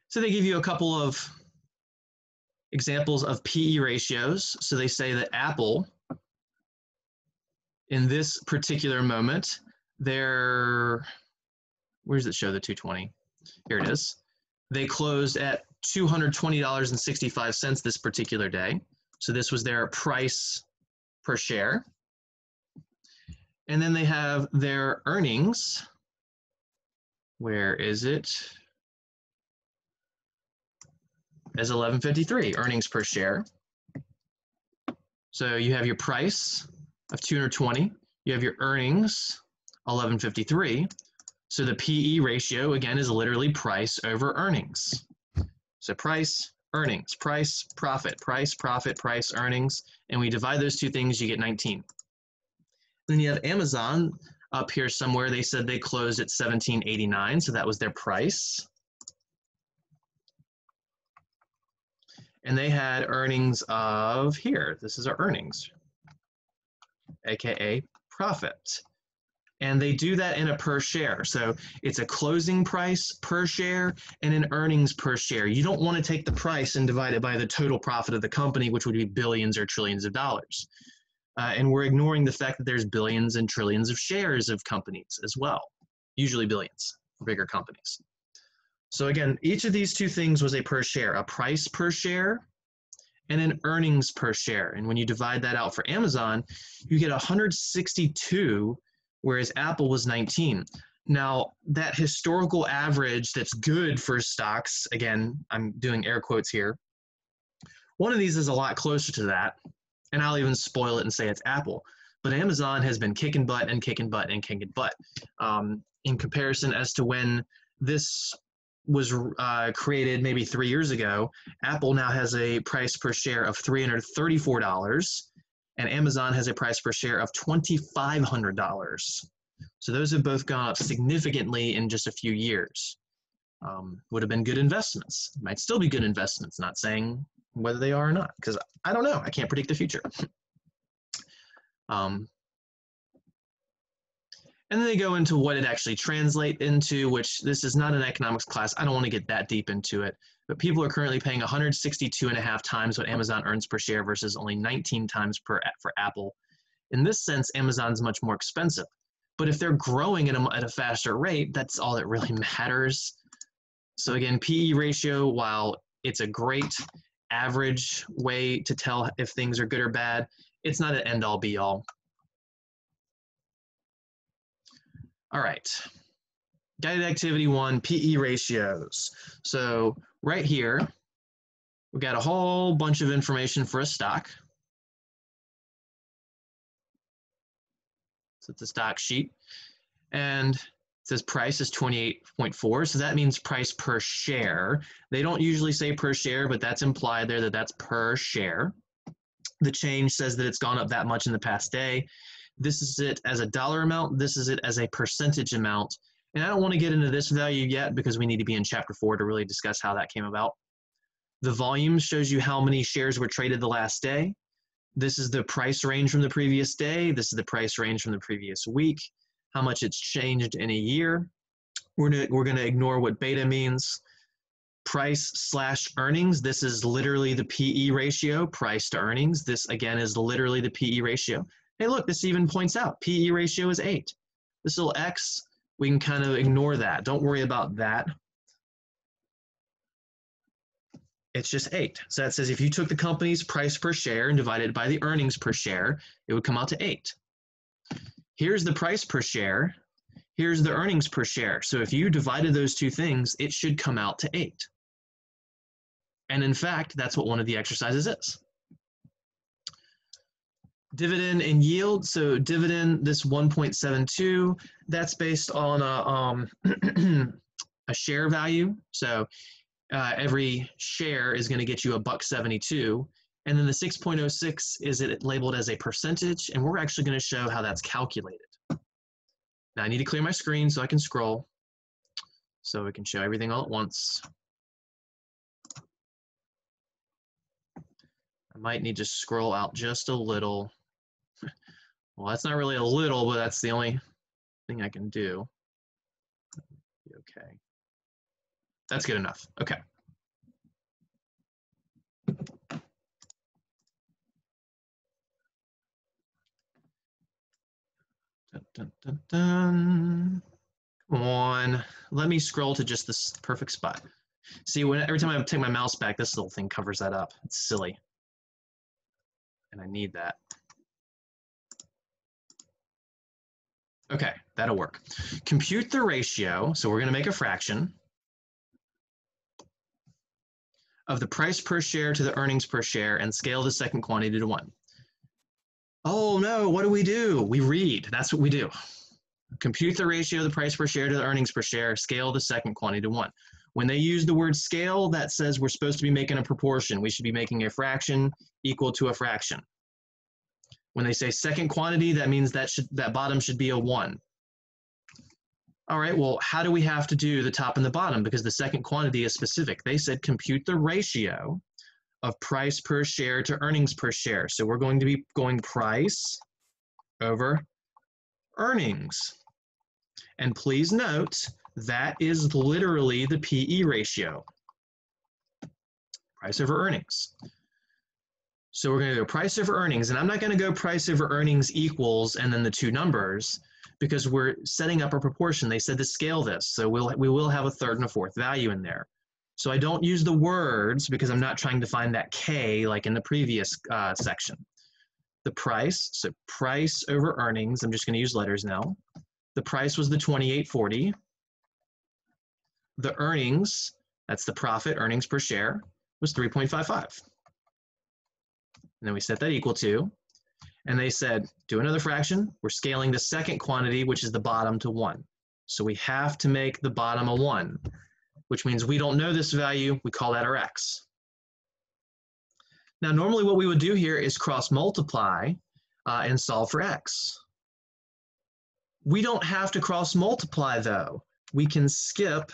So they give you a couple of examples of PE ratios. So they say that Apple, in this particular moment, where does it show the 220? Here it is. They closed at $220.65 this particular day. So this was their price per share. And then they have their earnings. Where is it? As $11.53, earnings per share. So you have your price of 220. You have your earnings, $11.53. So the PE ratio, again, is literally price over earnings. So price, earnings, price, profit, price, earnings. And we divide those two things, you get 19. Then you have Amazon up here somewhere. They said they closed at $17.89, so that was their price. And they had earnings of, here, this is our earnings, AKA profit. And they do that in a per share. So it's a closing price per share and an earnings per share. You don't want to take the price and divide it by the total profit of the company, which would be billions or trillions of dollars. And we're ignoring the fact that there's billions and trillions of shares of companies as well, usually billions for bigger companies. So again, each of these two things was a per share, a price per share and an earnings per share. And when you divide that out for Amazon, you get 162, whereas Apple was 19. Now, that historical average that's good for stocks, again, I'm doing air quotes here, one of these is a lot closer to that, and I'll even spoil it and say it's Apple. But Amazon has been kicking butt and kicking butt and kicking butt. In comparison as to when this was created maybe 3 years ago, Apple now has a price per share of $334, and Amazon has a price per share of $2,500. So those have both gone up significantly in just a few years. Would have been good investments. Might still be good investments, not saying whether they are or not, because I don't know. I can't predict the future. And then they go into what it actually translates into, which this is not an economics class. I don't want to get that deep into it. But people are currently paying 162.5 times what Amazon earns per share versus only 19 times for Apple. In this sense, Amazon's much more expensive. But if they're growing at a faster rate, that's all that really matters. So again, PE ratio, while it's a great average way to tell if things are good or bad, it's not an end-all be-all. All right, guided activity 1, PE ratios. So right here, we've got a whole bunch of information for a stock. So it's a stock sheet, and it says price is 28.4, so that means price per share. They don't usually say per share, but that's implied there that that's per share. The change says that it's gone up that much in the past day. This is it as a dollar amount. This is it as a percentage amount. And I don't want to get into this value yet because we need to be in chapter 4 to really discuss how that came about. The volume shows you how many shares were traded the last day. This is the price range from the previous day. This is the price range from the previous week, how much it's changed in a year. We're going to ignore what beta means. Price/earnings, this is literally the PE ratio, price to earnings. This, again, is literally the PE ratio. Hey, look, this even points out PE ratio is 8. This little X, we can kind of ignore that. Don't worry about that. It's just 8. So that says if you took the company's price per share and divided it by the earnings per share, it would come out to 8. Here's the price per share. Here's the earnings per share. So if you divided those two things, it should come out to 8. And in fact, that's what one of the exercises is. Dividend and yield. So dividend, this 1.72, that's based on a share value. So every share is going to get you $1.72. And then the 6.06 is it labeled as a percentage, and we're actually going to show how that's calculated. Now I need to clear my screen so I can scroll, so we can show everything all at once. I might need to scroll out just a little. Well, that's not really a little, but that's the only thing I can do. Okay. That's good enough. Okay. Dun, dun, dun, dun. Come on. Let me scroll to just this perfect spot. See, every time I take my mouse back, this little thing covers that up. It's silly. And I need that. Okay, that'll work. Compute the ratio. So we're going to make a fraction of the price per share to the earnings per share and scale the second quantity to 1. Oh no, what do? We read. That's what we do. Compute the ratio of the price per share to the earnings per share, scale the second quantity to 1. When they use the word scale, that says we're supposed to be making a proportion. We should be making a fraction equal to a fraction. When they say second quantity, that means that bottom should be a 1. All right, well, how do we have to do the top and the bottom? Because the second quantity is specific. They said compute the ratio of price per share to earnings per share. So we're going to be going price over earnings. And please note, that is literally the PE ratio, price over earnings. So we're going to go price over earnings, and I'm not going to go price over earnings equals and then the two numbers, because we're setting up a proportion. They said to scale this, so we will have a third and a fourth value in there. So I don't use the words because I'm not trying to find that K like in the previous section. The price, so price over earnings, I'm just going to use letters now. The price was the 28.40. The earnings, that's the profit, earnings per share, was 3.55. And then we set that equal to, and they said, do another fraction. We're scaling the second quantity, which is the bottom, to 1. So we have to make the bottom a 1, which means we don't know this value. We call that our X. Now, normally what we would do here is cross multiply and solve for X. We don't have to cross multiply though. We can skip.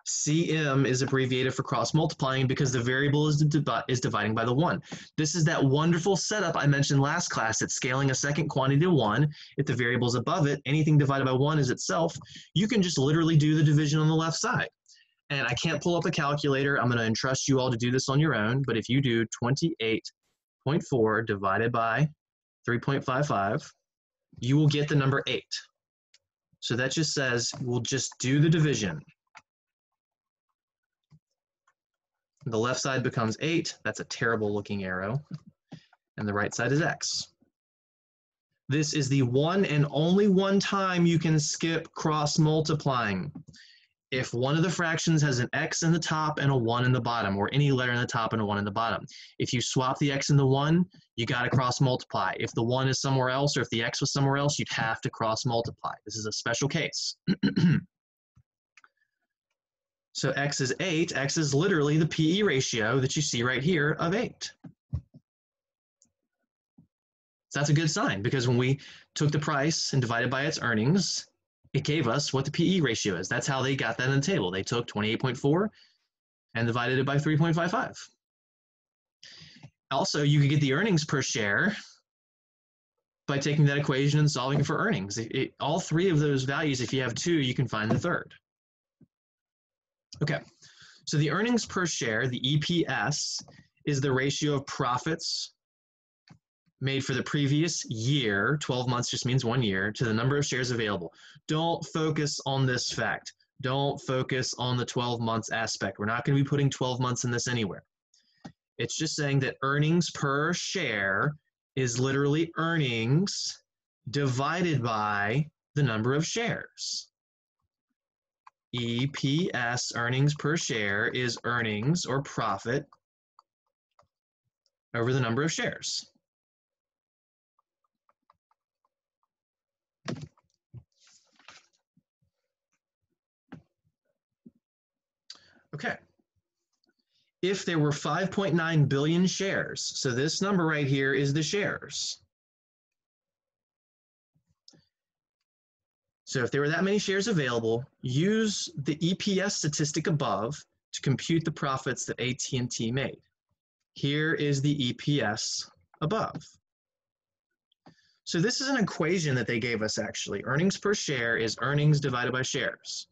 CM is abbreviated for cross multiplying because the variable is dividing by the 1. This is that wonderful setup I mentioned last class. It's scaling a second quantity to 1. If the variable is above it, anything divided by 1 is itself. You can just literally do the division on the left side. And I can't pull up a calculator. I'm going to entrust you all to do this on your own. But if you do 28.4 divided by 3.55, you will get the number 8. So that just says we'll just do the division. The left side becomes 8. That's a terrible looking arrow. And the right side is x. This is the one and only one time you can skip cross multiplying. If one of the fractions has an x in the top and a 1 in the bottom, or any letter in the top and a 1 in the bottom. If you swap the x and the 1, you got to cross multiply. If the 1 is somewhere else, or if the x was somewhere else, you'd have to cross multiply. This is a special case. So x is 8. X is literally the PE ratio that you see right here of 8. So that's a good sign, because when we took the price and divided by its earnings, it gave us what the PE ratio is. That's how they got that in the table. They took 28.4 and divided it by 3.55. Also, you could get the earnings per share by taking that equation and solving for earnings. All three of those values, if you have 2, you can find the third. Okay, so the earnings per share, the EPS, is the ratio of profits made for the previous year, 12 months just means 1 year, to the number of shares available. Don't focus on this fact. Don't focus on the 12 months aspect. We're not going to be putting 12 months in this anywhere. It's just saying that earnings per share is literally earnings divided by the number of shares. EPS, earnings per share, is earnings or profit over the number of shares. Okay. If there were 5.9 billion shares, so this number right here is the shares. So if there were that many shares available, use the EPS statistic above to compute the profits that AT&T made. Here is the EPS above. So this is an equation that they gave us actually. Earnings per share is earnings divided by shares.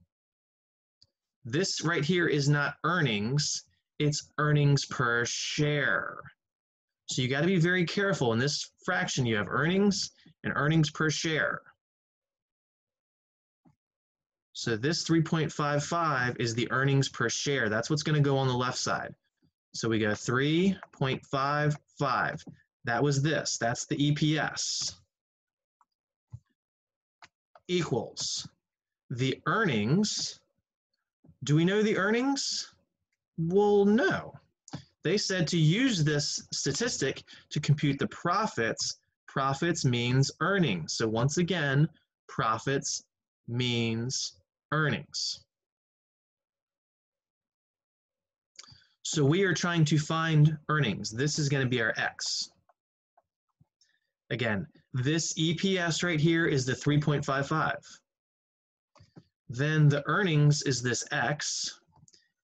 This right here is not earnings, it's earnings per share. So you got to be very careful. In this fraction, you have earnings and earnings per share. So this 3.55 is the earnings per share. That's what's going to go on the left side. So we go 3.55. That was this. That's the EPS. Equals the earnings. Do we know the earnings? Well, no. They said to use this statistic to compute the profits. Profits means earnings. So once again, profits means earnings. So we are trying to find earnings. This is going to be our X. Again, this EPS right here is the 3.55. Then the earnings is this X,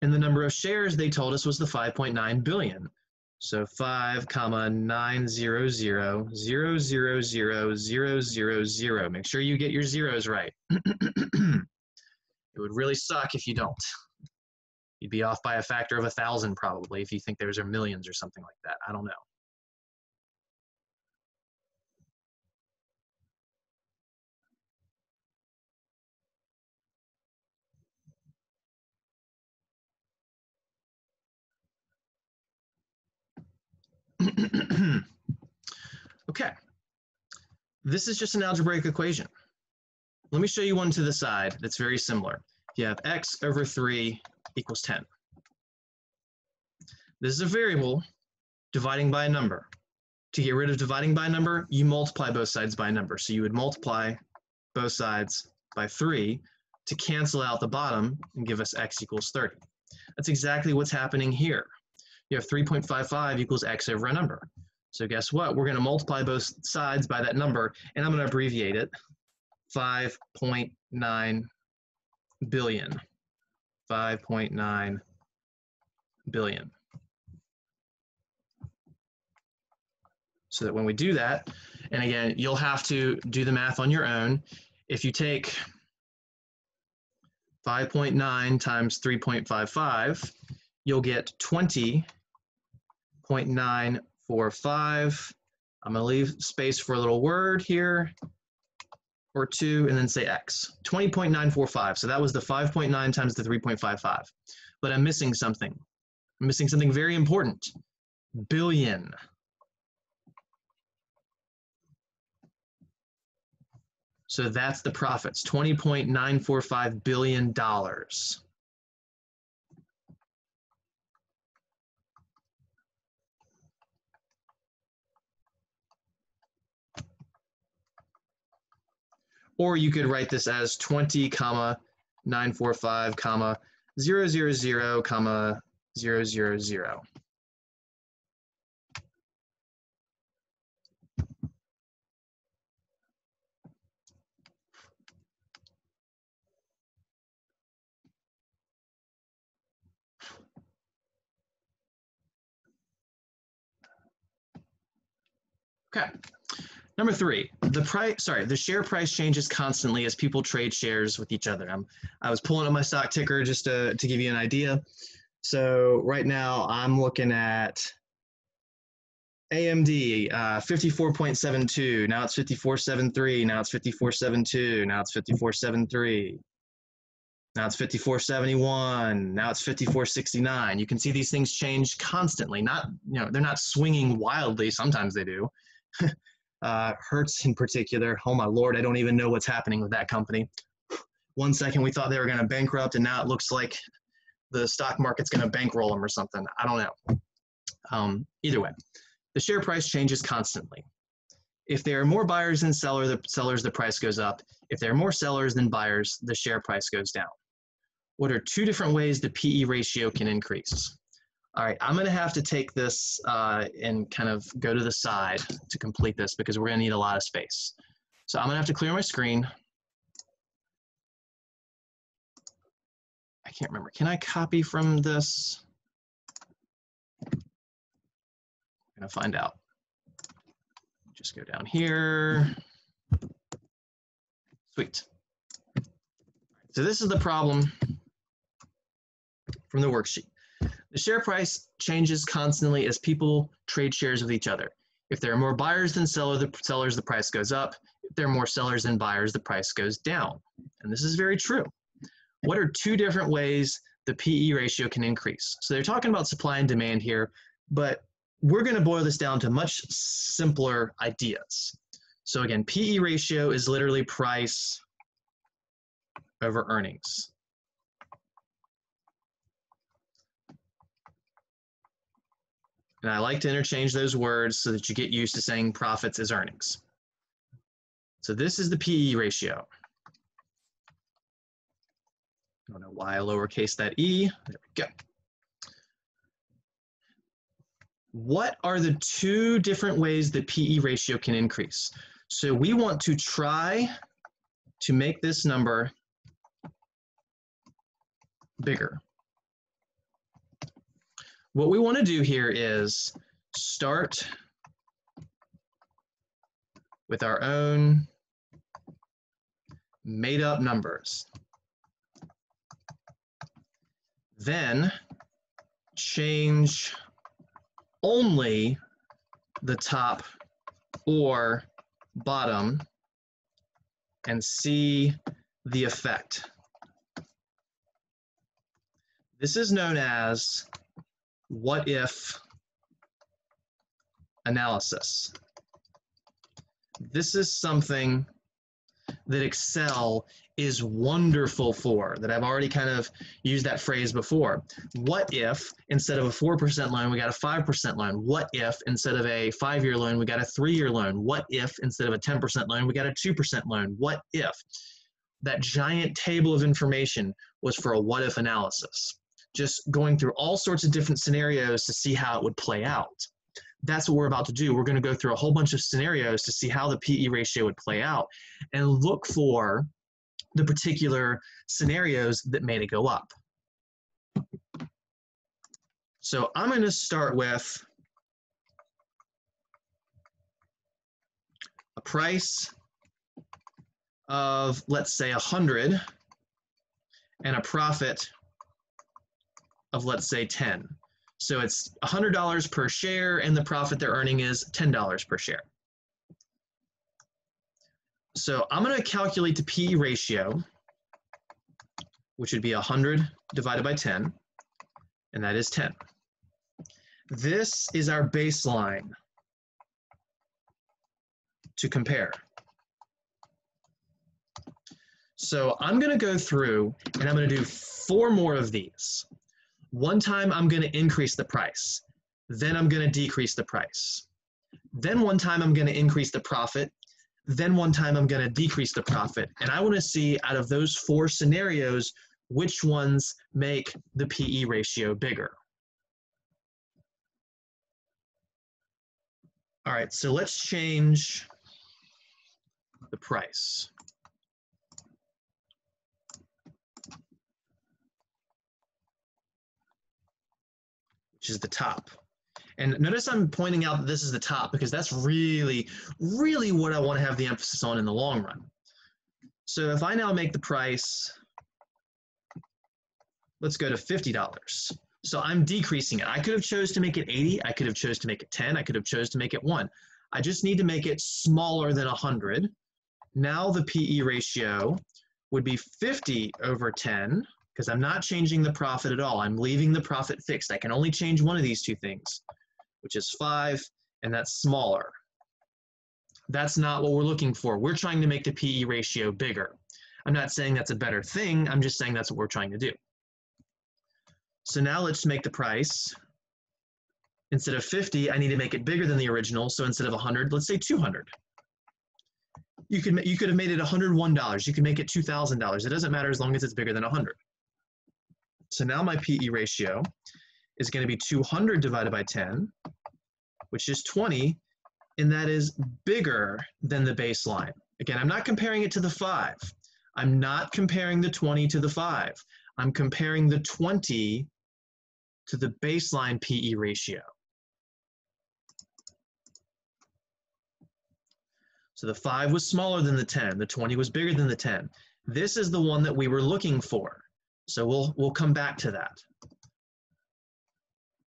and the number of shares they told us was the 5.9 billion. So 5,900,000,000,000. Make sure you get your zeros right. It would really suck if you don't. You'd be off by a factor of 1,000 probably if you think those are millions or something like that. I don't know. Okay, this is just an algebraic equation. Let me show you one to the side that's very similar. You have x over 3 equals 10. This is a variable dividing by a number. To get rid of dividing by a number, you multiply both sides by a number. So you would multiply both sides by 3 to cancel out the bottom and give us x equals 30. That's exactly what's happening here. You have 3.55 equals x over a number. So guess what? We're going to multiply both sides by that number, and I'm going to abbreviate it. 5.9 billion. 5.9 billion. So that when we do that, and again, you'll have to do the math on your own. If you take 5.9 times 3.55, you'll get 20.945. I'm going to leave space for a little word here. or 2, and then say x. 20.945. So that was the 5.9 times the 3.55. But I'm missing something. I'm missing something very important. Billion. So that's the profits, $20.945 billion. Or you could write this as 20,945, 000, 000. Okay. Number 3, the share price changes constantly as people trade shares with each other. I was pulling up my stock ticker just to give you an idea. So right now I'm looking at AMD, 54.72, now it's 54.73, now it's 54.72, now it's 54.73, now it's 54.71, now it's 54.69. You can see these things change constantly. They're not swinging wildly. Sometimes they do. Hertz in particular, oh my Lord, I don't even know what's happening with that company. One second we thought they were going to bankrupt, and now it looks like the stock market's going to bankroll them or something. I don't know. Either way, the share price changes constantly. If there are more buyers than sellers, the price goes up. If there are more sellers than buyers, the share price goes down. What are 2 different ways the PE ratio can increase? All right, I'm going to have to take this and kind of go to the side to complete this because we're going to need a lot of space. So I'm going to have to clear my screen. I can't remember. Can I copy from this? I'm going to find out. Just go down here. Sweet. So this is the problem from the worksheet. The share price changes constantly as people trade shares with each other. If there are more buyers than sellers, the price goes up. If there are more sellers than buyers, the price goes down. And this is very true. What are 2 different ways the PE ratio can increase? So they're talking about supply and demand here, but we're going to boil this down to much simpler ideas. So again, PE ratio is literally price over earnings. And I like to interchange those words so that you get used to saying profits as earnings. So this is the PE ratio. I don't know why I lowercase that e. There we go. What are the 2 different ways the PE ratio can increase? So we want to try to make this number bigger. What we want to do here is start with our own made up numbers. Then change only the top or bottom and see the effect. This is known as what if analysis. This is something that Excel is wonderful for, that I've already kind of used that phrase before. What if instead of a 4% loan, we got a 5% loan? What if instead of a 5-year loan, we got a 3-year loan? What if instead of a 10% loan, we got a 2% loan? What if? That giant table of information was for a what if analysis. Just going through all sorts of different scenarios to see how it would play out. That's what we're about to do. We're going to go through a whole bunch of scenarios to see how the PE ratio would play out and look for the particular scenarios that made it go up. So I'm going to start with a price of, let's say, 100 and a profit of, let's say, 10. So it's $100 per share, and the profit they're earning is $10 per share. So I'm going to calculate the PE ratio, which would be 100 divided by 10, and that is 10. This is our baseline to compare. So I'm going to go through and I'm going to do 4 more of these. One time I'm going to increase the price. Then I'm going to decrease the price. Then one time I'm going to increase the profit. Then one time I'm going to decrease the profit. And I want to see out of those 4 scenarios, which ones make the PE ratio bigger. All right, so let's change the price. Which is the top. And notice I'm pointing out that this is the top because that's really, really what I want to have the emphasis on in the long run. So if I now make the price, let's go to $50. So I'm decreasing it. I could have chose to make it 80. I could have chose to make it 10. I could have chose to make it 1. I just need to make it smaller than 100. Now the PE ratio would be 50 over 10 because I'm not changing the profit at all. I'm leaving the profit fixed. I can only change one of these 2 things, which is 5, and that's smaller. That's not what we're looking for. We're trying to make the PE ratio bigger. I'm not saying that's a better thing. I'm just saying that's what we're trying to do. So now let's make the price. Instead of 50, I need to make it bigger than the original. So instead of 100, let's say 200. You could have made it $101. You could make it $2,000. It doesn't matter as long as it's bigger than 100. So now my PE ratio is going to be 200 divided by 10, which is 20, and that is bigger than the baseline. Again, I'm not comparing it to the 5. I'm not comparing the 20 to the 5. I'm comparing the 20 to the baseline PE ratio. So the 5 was smaller than the 10. The 20 was bigger than the 10. This is the one that we were looking for. So we'll come back to that.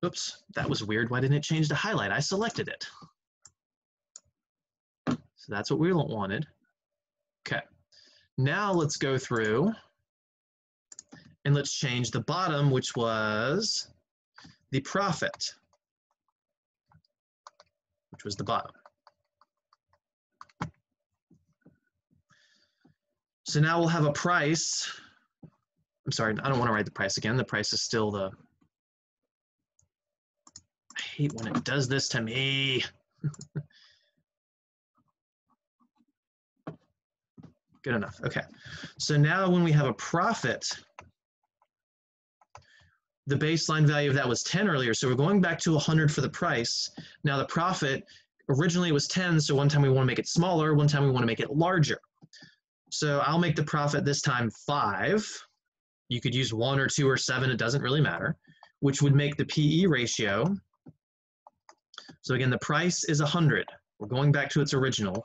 Oops, that was weird. Why didn't it change the highlight? I selected it. So that's what we wanted. Okay. Now let's go through and let's change the bottom, which was the profit, which was the bottom. So now we'll have a price. I'm sorry, I don't want to write the price again. The price is still the, I hate when it does this to me. Good enough, okay. So now when we have a profit, the baseline value of that was 10 earlier, so we're going back to 100 for the price. Now the profit, originally it was 10, so one time we want to make it smaller, one time we want to make it larger. So I'll make the profit this time 5. You could use 1 or 2 or 7, it doesn't really matter, which would make the PE ratio. So again, the price is 100. We're going back to its original,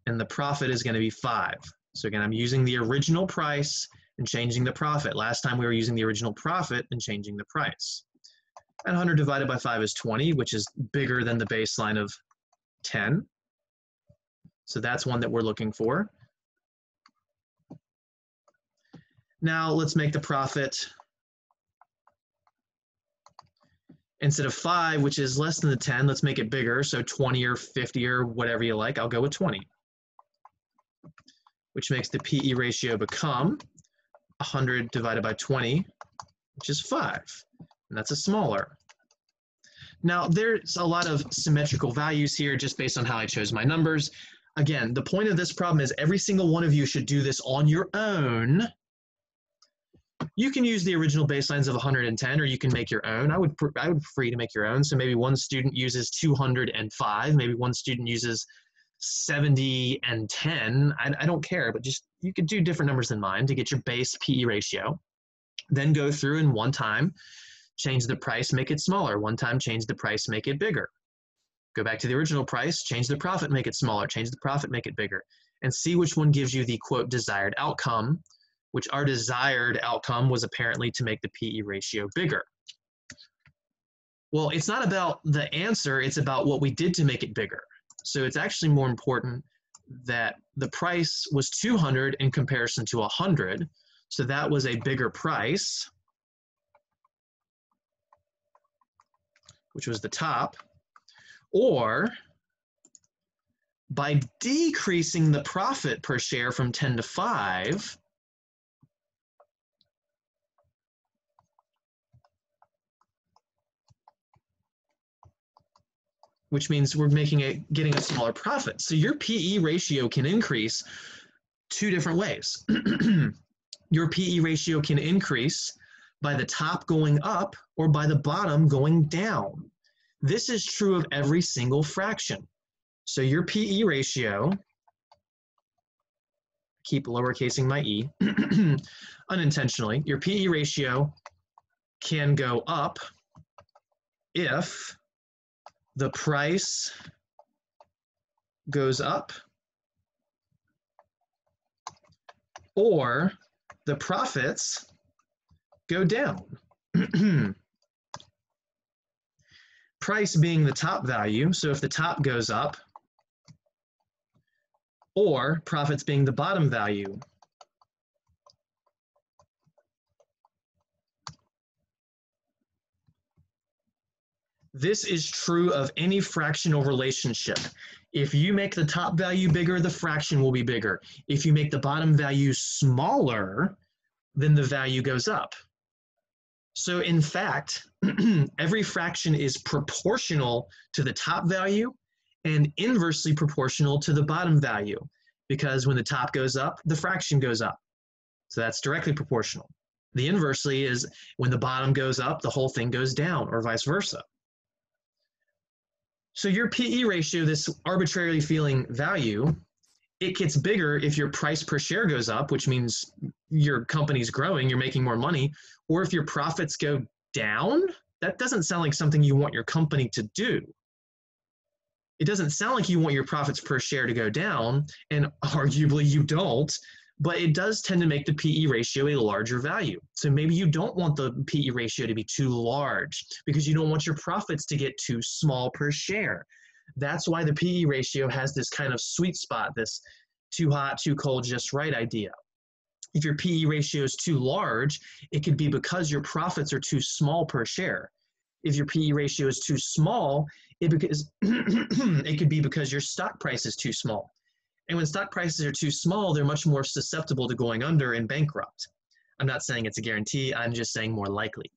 and the profit is going to be 5. So again, I'm using the original price and changing the profit. Last time we were using the original profit and changing the price. And 100 divided by 5 is 20, which is bigger than the baseline of 10. So that's one that we're looking for. Now let's make the profit, instead of 5, which is less than the 10, let's make it bigger. So 20 or 50 or whatever you like, I'll go with 20. Which makes the PE ratio become 100 divided by 20, which is 5. And that's a smaller. Now there's a lot of symmetrical values here just based on how I chose my numbers. Again, the point of this problem is every single one of you should do this on your own. You can use the original baselines of 110, or you can make your own. I would prefer you to make your own. So maybe one student uses 205, maybe one student uses 70 and 10. I don't care, but just you could do different numbers than mine to get your base PE ratio. Then go through and one time change the price, make it smaller. One time change the price, make it bigger. Go back to the original price, change the profit, make it smaller. Change the profit, make it bigger. And see which one gives you the quote desired outcome, which our desired outcome was apparently to make the PE ratio bigger. Well, it's not about the answer, it's about what we did to make it bigger. So it's actually more important that the price was 200 in comparison to 100, so that was a bigger price, which was the top, or by decreasing the profit per share from 10 to 5, which means we're getting a smaller profit. So your PE ratio can increase two different ways. Your PE ratio can increase by the top going up or by the bottom going down. This is true of every single fraction. So your PE ratio, keep lowercasing my e, unintentionally, your PE ratio can go up if the price goes up or the profits go down. Price being the top value, so if the top goes up, or profits being the bottom value. This is true of any fractional relationship. If you make the top value bigger, the fraction will be bigger. If you make the bottom value smaller, then the value goes up. So in fact, every fraction is proportional to the top value and inversely proportional to the bottom value, because when the top goes up, the fraction goes up. So that's directly proportional. The inversely is when the bottom goes up, the whole thing goes down, or vice versa. So your PE ratio, this arbitrarily feeling value, it gets bigger if your price per share goes up, which means your company's growing, you're making more money, or if your profits go down. That doesn't sound like something you want your company to do. It doesn't sound like you want your profits per share to go down, and arguably you don't, but it does tend to make the PE ratio a larger value. So maybe you don't want the PE ratio to be too large because you don't want your profits to get too small per share. That's why the PE ratio has this kind of sweet spot, this too hot, too cold, just right idea. If your PE ratio is too large, it could be because your profits are too small per share. If your PE ratio is too small, it could be because your stock price is too small. And when stock prices are too small, they're much more susceptible to going under and bankrupt. I'm not saying it's a guarantee, I'm just saying more likely.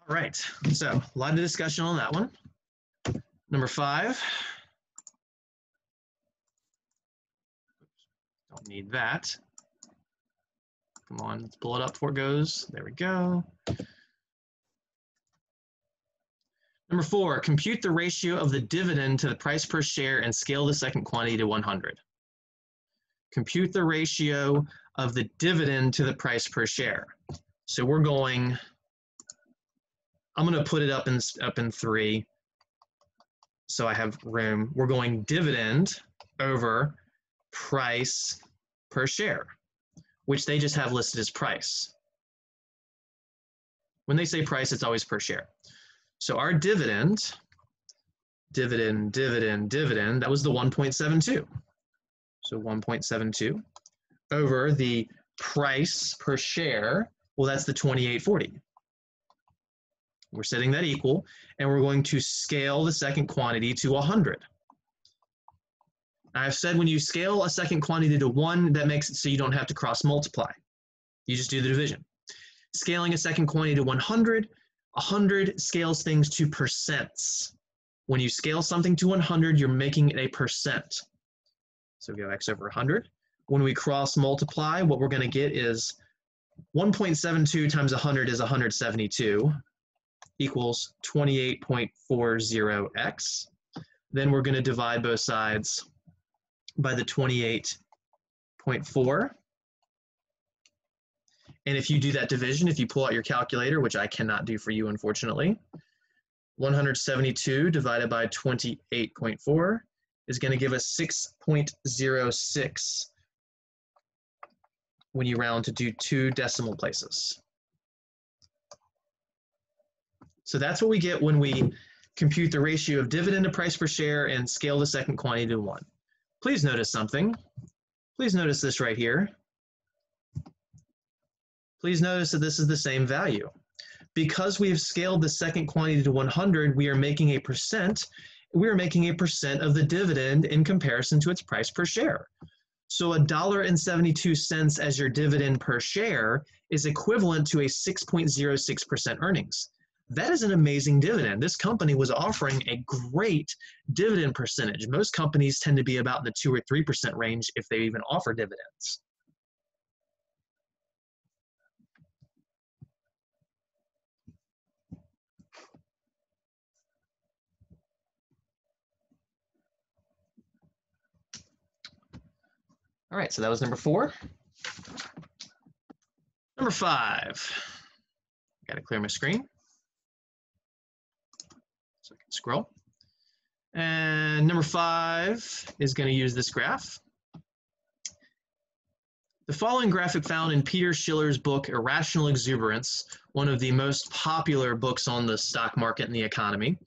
All right, so a lot of discussion on that one. Number 5. Don't need that. Come on, let's pull it up before it goes. There we go. Number 4, compute the ratio of the dividend to the price per share and scale the second quantity to 100. Compute the ratio of the dividend to the price per share. So we're going, I'm going to put it up in 3 so I have room. We're going dividend over price per share, which they just have listed as price. When they say price, it's always per share. So our dividend, that was the 1.72. So 1.72 over the price per share, well, that's the 28.40. We're setting that equal, and we're going to scale the second quantity to 100. I've said when you scale a second quantity to 1, that makes it so you don't have to cross multiply. You just do the division. Scaling a second quantity to 100, 100 scales things to percents. When you scale something to 100, you're making it a percent. So we go x over 100. When we cross multiply, what we're going to get is 1.72 times 100 is 172 equals 28.40x. Then we're going to divide both sides by the 28.4. And if you do that division, if you pull out your calculator, which I cannot do for you, unfortunately, 172 divided by 28.4 is going to give us 6.06 when you round to do 2 decimal places. So that's what we get when we compute the ratio of dividend to price per share, and scale the second quantity to 1. Please notice something. Please notice this right here. Please notice that this is the same value. Because we have scaled the second quantity to 100, we are making a percent. We are making a percent of the dividend in comparison to its price per share. So $1.72 as your dividend per share is equivalent to a 6.06% earnings. That is an amazing dividend. This company was offering a great dividend percentage. Most companies tend to be about in the 2 or 3% range if they even offer dividends. All right, so that was number 4. Number 5. Got to clear my screen so I can scroll. And number 5 is going to use this graph. The following graphic found in Peter Schiller's book, Irrational Exuberance, one of the most popular books on the stock market and the economy,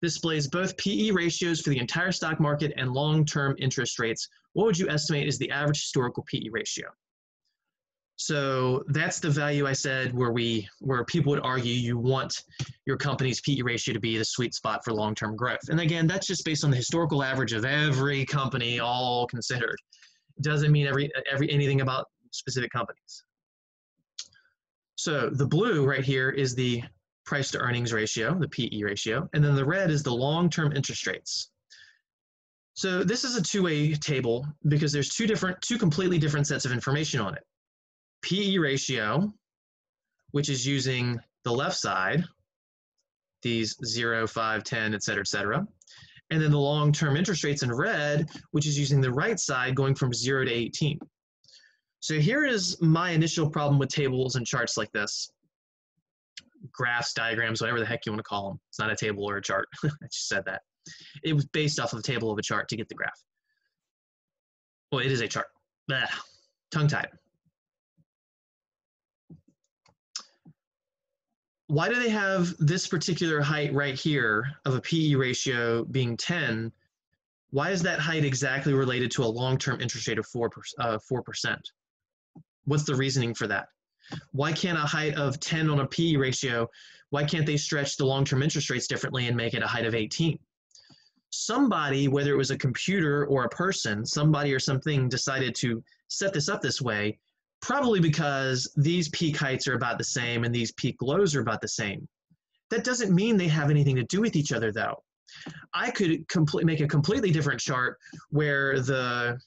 displays both PE ratios for the entire stock market and long-term interest rates. What would you estimate is the average historical PE ratio? So that's the value I said where people would argue you want your company's PE ratio to be the sweet spot for long-term growth. And again, that's just based on the historical average of every company, all considered. It doesn't mean anything about specific companies. So the blue right here is the price to earnings ratio, the PE ratio, and then the red is the long-term interest rates. So this is a two-way table because there's two completely different sets of information on it. PE ratio, which is using the left side, these 0, 5, 10, et cetera, and then the long-term interest rates in red, which is using the right side going from 0 to 18. So here is my initial problem with tables and charts like this. Graphs, diagrams, whatever the heck you want to call them. It's not a table or a chart. I just said that. It was based off of a table of a chart to get the graph. Well, it is a chart. Blah. Tongue-tied. Why do they have this particular height right here of a PE ratio being 10? Why is that height exactly related to a long-term interest rate of 4%? What's the reasoning for that? Why can't a height of 10 on a PE ratio, why can't they stretch the long-term interest rates differently and make it a height of 18? Somebody, whether it was a computer or a person, somebody or something decided to set this up this way, probably because these peak heights are about the same and these peak lows are about the same. That doesn't mean they have anything to do with each other, though. I could make a completely different chart where the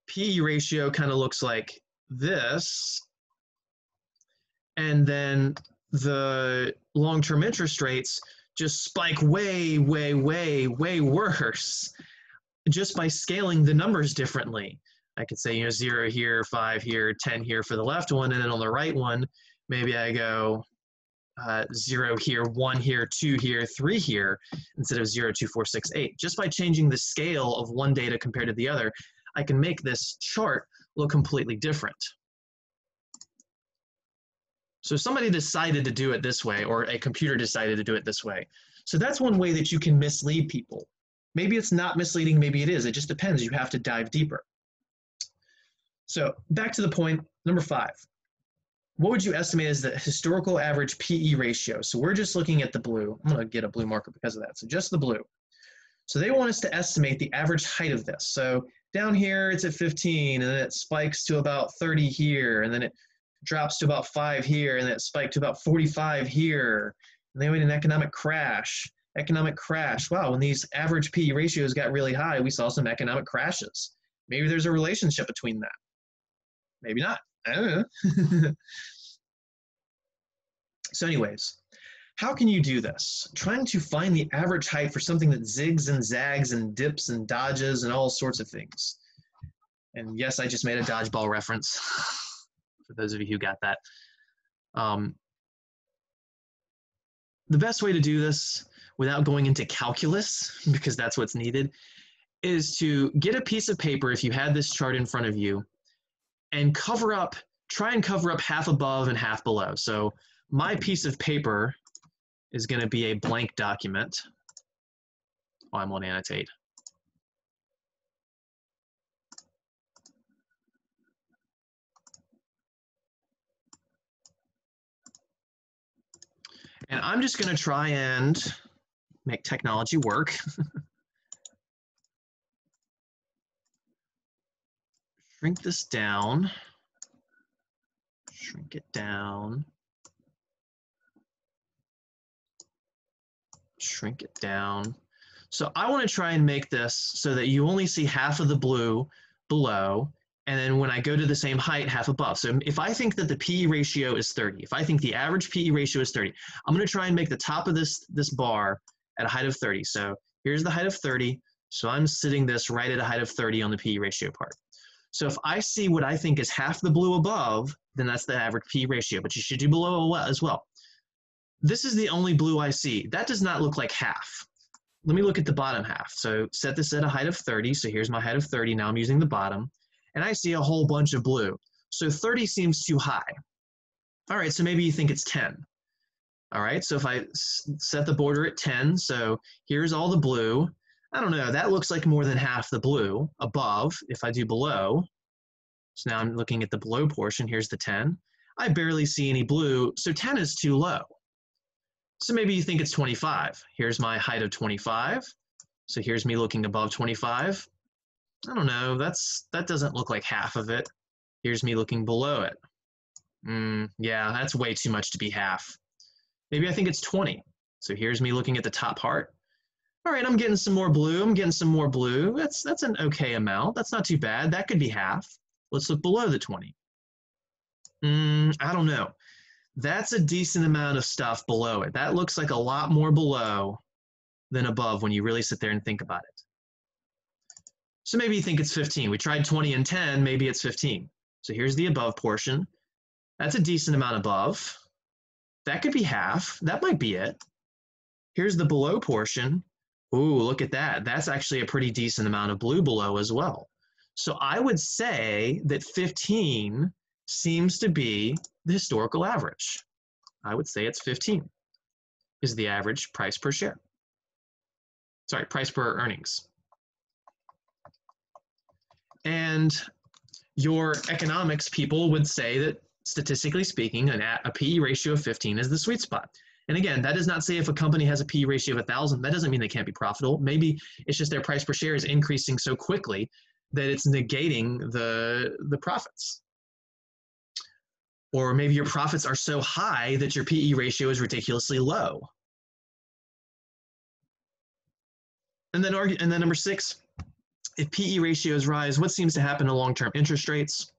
PE ratio kind of looks like this, and then the long-term interest rates just spike way, way, way, way worse just by scaling the numbers differently. I could say, 0 here, 5 here, 10 here for the left one, and then on the right one, maybe I go 0 here, 1 here, 2 here, 3 here, instead of 0, 2, 4, 6, 8. Just by changing the scale of one data compared to the other, I can make this chart look completely different. So somebody decided to do it this way, or a computer decided to do it this way. So that's one way that you can mislead people. Maybe it's not misleading, maybe it is. It just depends. You have to dive deeper. So back to the point, number 5. What would you estimate as the historical average PE ratio? So we're just looking at the blue. I'm going to get a blue marker because of that. So just the blue. So they want us to estimate the average height of this. So down here, it's at 15, and then it spikes to about 30 here, and then it drops to about 5 here, and then it spiked to about 45 here. And then we had an economic crash. Economic crash. Wow, when these average PE ratios got really high, we saw some economic crashes. Maybe there's a relationship between that. Maybe not. I don't know. So anyways, how can you do this? Trying to find the average height for something that zigs and zags and dips and dodges and all sorts of things. And yes, I just made a dodgeball reference for those of you who got that. The best way to do this without going into calculus, because that's what's needed, is to get a piece of paper if you had this chart in front of you and try and cover up half above and half below. So my piece of paper is going to be a blank document. Oh, I'm on annotate. And I'm just going to try and make technology work. Shrink this down. Shrink it down. Shrink it down. So I want to try and make this so that you only see half of the blue below, and then when I go to the same height, half above. So if I think that the PE ratio is 30, if I think the average PE ratio is 30, I'm going to try and make the top of this bar at a height of 30. So here's the height of 30. So I'm sitting this right at a height of 30 on the PE ratio part. So if I see what I think is half the blue above, then that's the average PE ratio, but you should do below as well. This is the only blue I see. That does not look like half. Let me look at the bottom half. So set this at a height of 30. So here's my height of 30. Now I'm using the bottom. And I see a whole bunch of blue. So 30 seems too high. All right, so maybe you think it's 10. All right, so if I set the border at 10, so here's all the blue. I don't know, that looks like more than half the blue above. If I do below, so now I'm looking at the below portion. Here's the 10. I barely see any blue, so 10 is too low. So maybe you think it's 25. Here's my height of 25. So here's me looking above 25. I don't know, that doesn't look like half of it. Here's me looking below it. Yeah, that's way too much to be half. Maybe I think it's 20. So here's me looking at the top part. All right, I'm getting some more blue. I'm getting some more blue. That's an okay amount. That's not too bad. That could be half. Let's look below the 20. I don't know. That's a decent amount of stuff below it. That looks like a lot more below than above when you really sit there and think about it. So maybe you think it's 15. We tried 20 and 10, maybe it's 15. So here's the above portion. That's a decent amount above. That could be half. That might be it. Here's the below portion. Ooh, look at that. That's actually a pretty decent amount of blue below as well. So I would say that 15 seems to be the historical average. I would say it's 15 is the average price per share. Sorry, price per earnings. And your economics people would say that statistically speaking, a PE ratio of 15 is the sweet spot. And again, that does not say if a company has a PE ratio of 1,000, that doesn't mean they can't be profitable. Maybe it's just their price per share is increasing so quickly that it's negating the profits. Or maybe your profits are so high that your PE ratio is ridiculously low. And then number 6, if PE ratios rise, what seems to happen to long-term interest rates?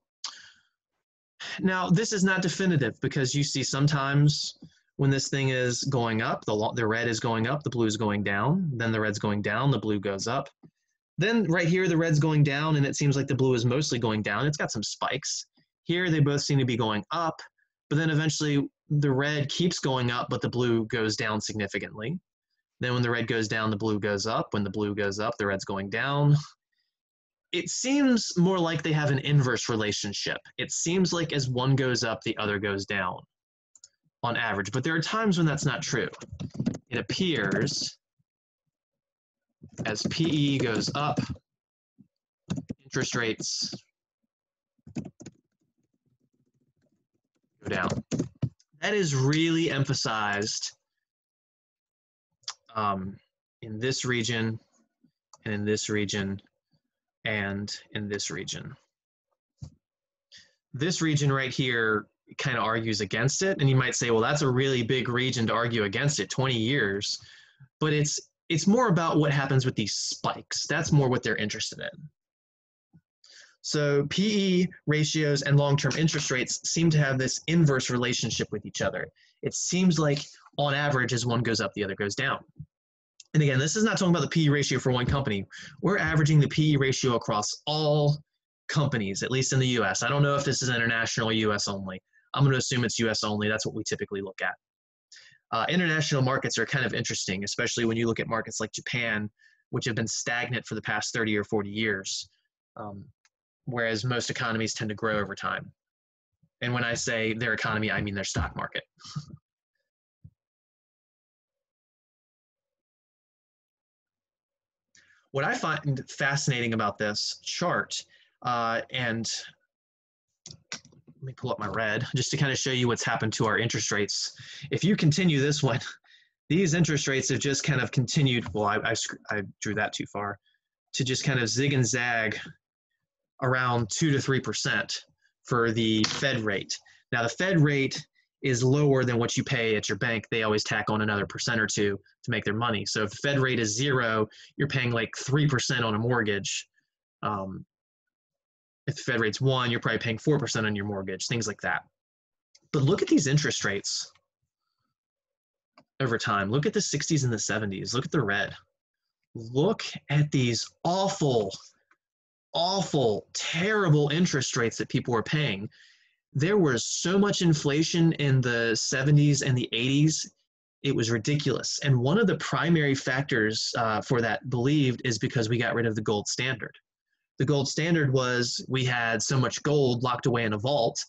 Now, this is not definitive because you see sometimes when this thing is going up, the red is going up, the blue is going down, then the red's going down, the blue goes up. Then right here, the red's going down, and it seems like the blue is mostly going down. It's got some spikes. Here, they both seem to be going up, but then eventually the red keeps going up, but the blue goes down significantly. Then when the red goes down, the blue goes up. When the blue goes up, the red's going down. It seems more like they have an inverse relationship. It seems like as one goes up, the other goes down on average, but there are times when that's not true. It appears as PE goes up, interest rates go down. That is really emphasized in this region, and in this region, and in this region. This region right here kind of argues against it, and you might say, well, that's a really big region to argue against it, 20 years, but it's more about what happens with these spikes. That's more what they're interested in. So PE ratios and long-term interest rates seem to have this inverse relationship with each other. It seems like on average, as one goes up, the other goes down. And again, this is not talking about the PE ratio for one company. We're averaging the PE ratio across all companies, at least in the US. I don't know if this is international or US only. I'm going to assume it's US only. That's what we typically look at. International markets are kind of interesting, especially when you look at markets like Japan, which have been stagnant for the past 30 or 40 years, whereas most economies tend to grow over time. And when I say their economy, I mean their stock market. What I find fascinating about this chart, and let me pull up my red just to kind of show you what's happened to our interest rates. If you continue this one, these interest rates have just kind of continued. Well, I drew that too far, to just kind of zig and zag around 2 to 3% for the Fed rate. Now, the Fed rate is lower than what you pay at your bank. They always tack on another percent or two to make their money. So if the Fed rate is 0, you're paying like 3% on a mortgage. If the Fed rate's 1, you're probably paying 4% on your mortgage, things like that. But look at these interest rates over time. Look at the 60s and the 70s. Look at the red. Look at these awful, terrible interest rates that people were paying. There was so much inflation in the 70s and the 80s, it was ridiculous. And one of the primary factors for that believed is because we got rid of the gold standard. The gold standard was we had so much gold locked away in a vault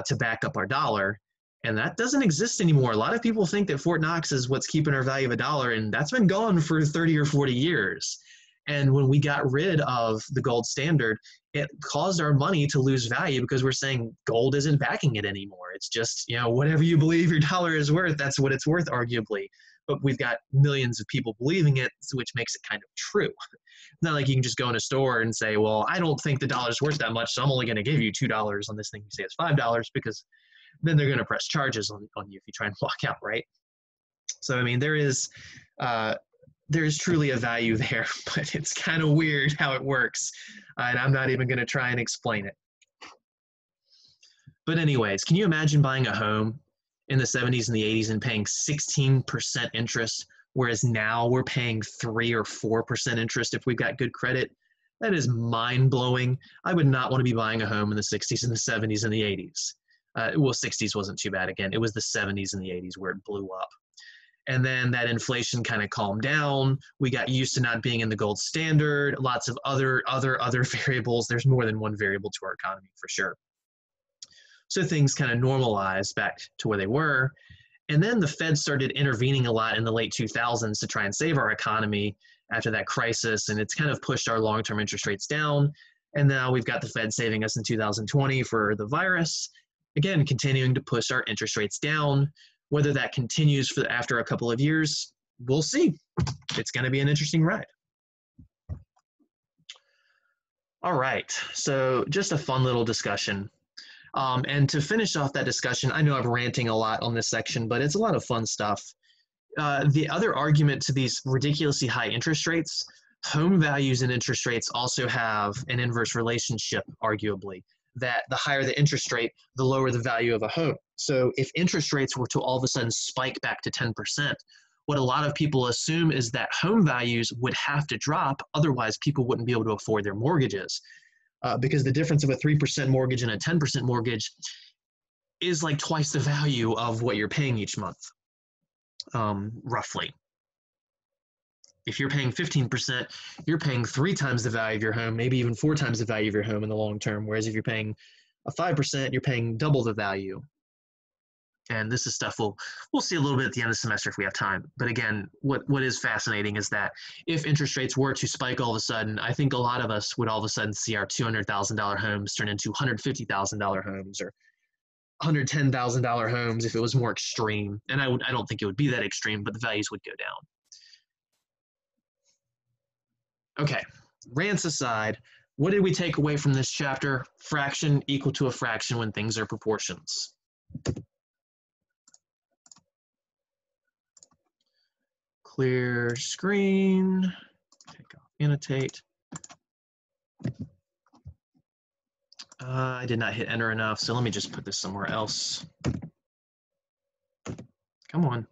to back up our dollar, and that doesn't exist anymore. A lot of people think that Fort Knox is what's keeping our value of a dollar, and that's been gone for 30 or 40 years. And when we got rid of the gold standard, it caused our money to lose value because we're saying gold isn't backing it anymore. It's just, you know, whatever you believe your dollar is worth, that's what it's worth, arguably. But we've got millions of people believing it, which makes it kind of true. It's not like you can just go in a store and say, well, I don't think the dollar's worth that much, so I'm only going to give you $2 on this thing you say it's $5, because then they're going to press charges on you if you try and walk out, right? So, I mean, there is truly a value there, but it's kind of weird how it works, and I'm not even going to try and explain it. But anyways, can you imagine buying a home in the 70s and the 80s and paying 16% interest, whereas now we're paying 3 or 4% interest if we've got good credit? That is mind-blowing. I would not want to be buying a home in the 60s and the 70s and the 80s. Well, 60s wasn't too bad again. It was the 70s and the 80s where it blew up. And then that inflation kind of calmed down. We got used to not being in the gold standard, lots of other variables. There's more than one variable to our economy for sure. So things kind of normalized back to where they were. And then the Fed started intervening a lot in the late 2000s to try and save our economy after that crisis. And it's kind of pushed our long-term interest rates down. And now we've got the Fed saving us in 2020 for the virus. Again, continuing to push our interest rates down. Whether that continues for after a couple of years, we'll see. It's going to be an interesting ride. All right, so just a fun little discussion. And to finish off that discussion, I know I'm ranting a lot on this section, but it's a lot of fun stuff. The other argument to these ridiculously high interest rates, home values and interest rates also have an inverse relationship, arguably, that the higher the interest rate, the lower the value of a home. So if interest rates were to all of a sudden spike back to 10%, what a lot of people assume is that home values would have to drop, otherwise people wouldn't be able to afford their mortgages. Because the difference of a 3% mortgage and a 10% mortgage is like twice the value of what you're paying each month, roughly. If you're paying 15%, you're paying 3 times the value of your home, maybe even 4 times the value of your home in the long term. Whereas if you're paying a 5%, you're paying double the value. And this is stuff we'll see a little bit at the end of the semester if we have time. But again, what is fascinating is that if interest rates were to spike all of a sudden, I think a lot of us would all of a sudden see our $200,000 homes turn into $150,000 homes or $110,000 homes if it was more extreme. And I don't think it would be that extreme, but the values would go down. Okay, rants aside, what did we take away from this chapter? Fraction equal to a fraction when things are proportions. Clear screen, take off annotate. I did not hit enter enough, so let me just put this somewhere else. Come on.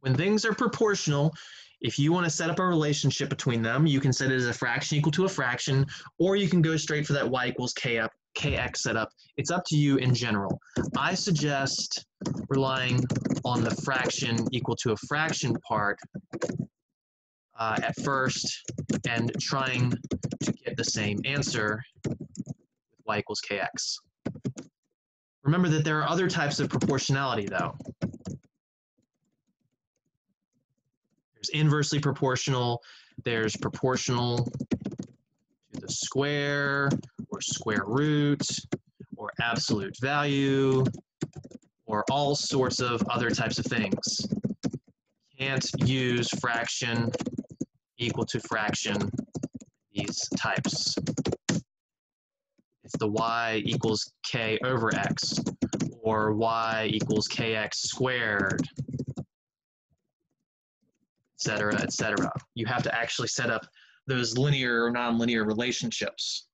When things are proportional, if you want to set up a relationship between them, you can set it as a fraction equal to a fraction, or you can go straight for that y equals k KX setup, it's up to you in general. I suggest relying on the fraction equal to a fraction part at first and trying to get the same answer with y equals kx. Remember that there are other types of proportionality though. There's inversely proportional, there's proportional to the square or square root or absolute value or all sorts of other types of things. Can't use fraction equal to fraction, these types. It's the y equals k over x, or y equals kx squared, etc., etc. You have to actually set up those linear or nonlinear relationships.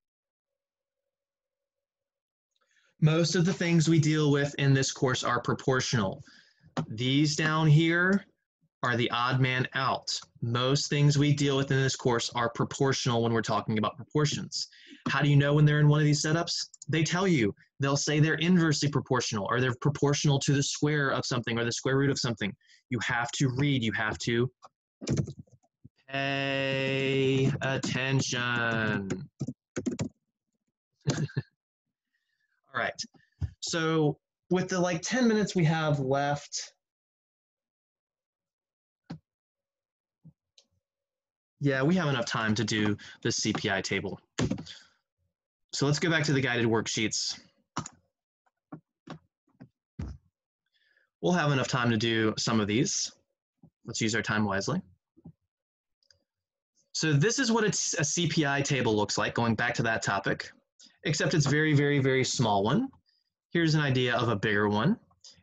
Most of the things we deal with in this course are proportional. These down here are the odd man out. Most things we deal with in this course are proportional when we're talking about proportions. How do you know when they're in one of these setups? They tell you. They'll say they're inversely proportional, or they're proportional to the square of something, or the square root of something. You have to read, you have to pay attention. All right, so with the like 10 minutes we have left, yeah, we have enough time to do the CPI table. So let's go back to the guided worksheets. We'll have enough time to do some of these. Let's use our time wisely. So this is what a CPI table looks like, going back to that topic, except it's very, very, very small one. Here's an idea of a bigger one,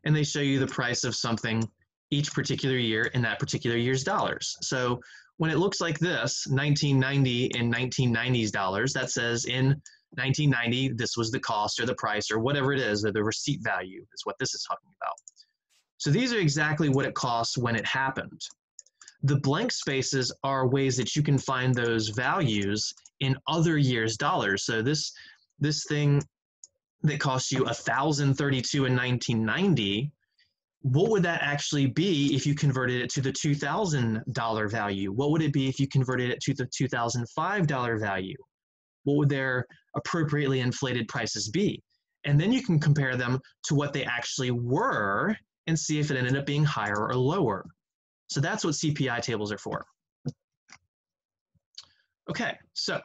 and they show you the price of something each particular year in that particular year's dollars. So when it looks like this, 1990 in 1990's dollars, that says in 1990, this was the cost or the price or whatever it is, or the receipt value is what this is talking about. So these are exactly what it costs when it happened. The blank spaces are ways that you can find those values in other years' dollars. So this thing that costs you $1,032 in 1990, what would that actually be if you converted it to the $2,000 value? What would it be if you converted it to the $2005 value? What would their appropriately inflated prices be? And then you can compare them to what they actually were and see if it ended up being higher or lower. So that's what CPI tables are for. Okay, so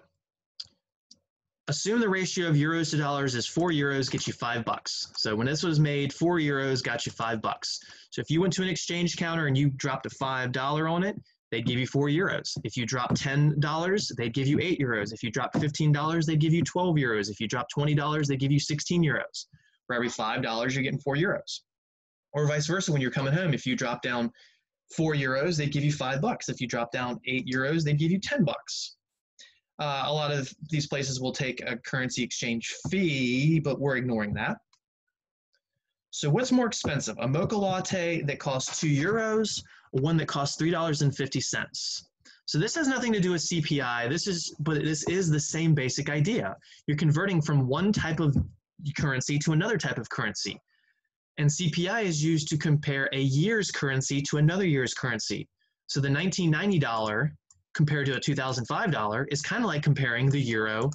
assume the ratio of euros to dollars is 4 euros gets you $5. So when this was made, 4 euros got you $5. So if you went to an exchange counter and you dropped a $5 on it, they'd give you 4 euros. If you drop $10, they'd give you 8 euros. If you drop $15, they'd give you 12 euros. If you drop $20, they'd give you 16 euros. For every $5, you're getting 4 euros. Or vice versa, when you're coming home, if you drop down 4 euros, they'd give you $5. If you drop down 8 euros, they'd give you $10. A lot of these places will take a currency exchange fee, but we're ignoring that. So what's more expensive, a mocha latte that costs 2 euros, or one that costs $3.50? So this has nothing to do with CPI. But this is the same basic idea. You're converting from one type of currency to another type of currency. And CPI is used to compare a year's currency to another year's currency. So the $1990 compared to a $2005 is kind of like comparing the euro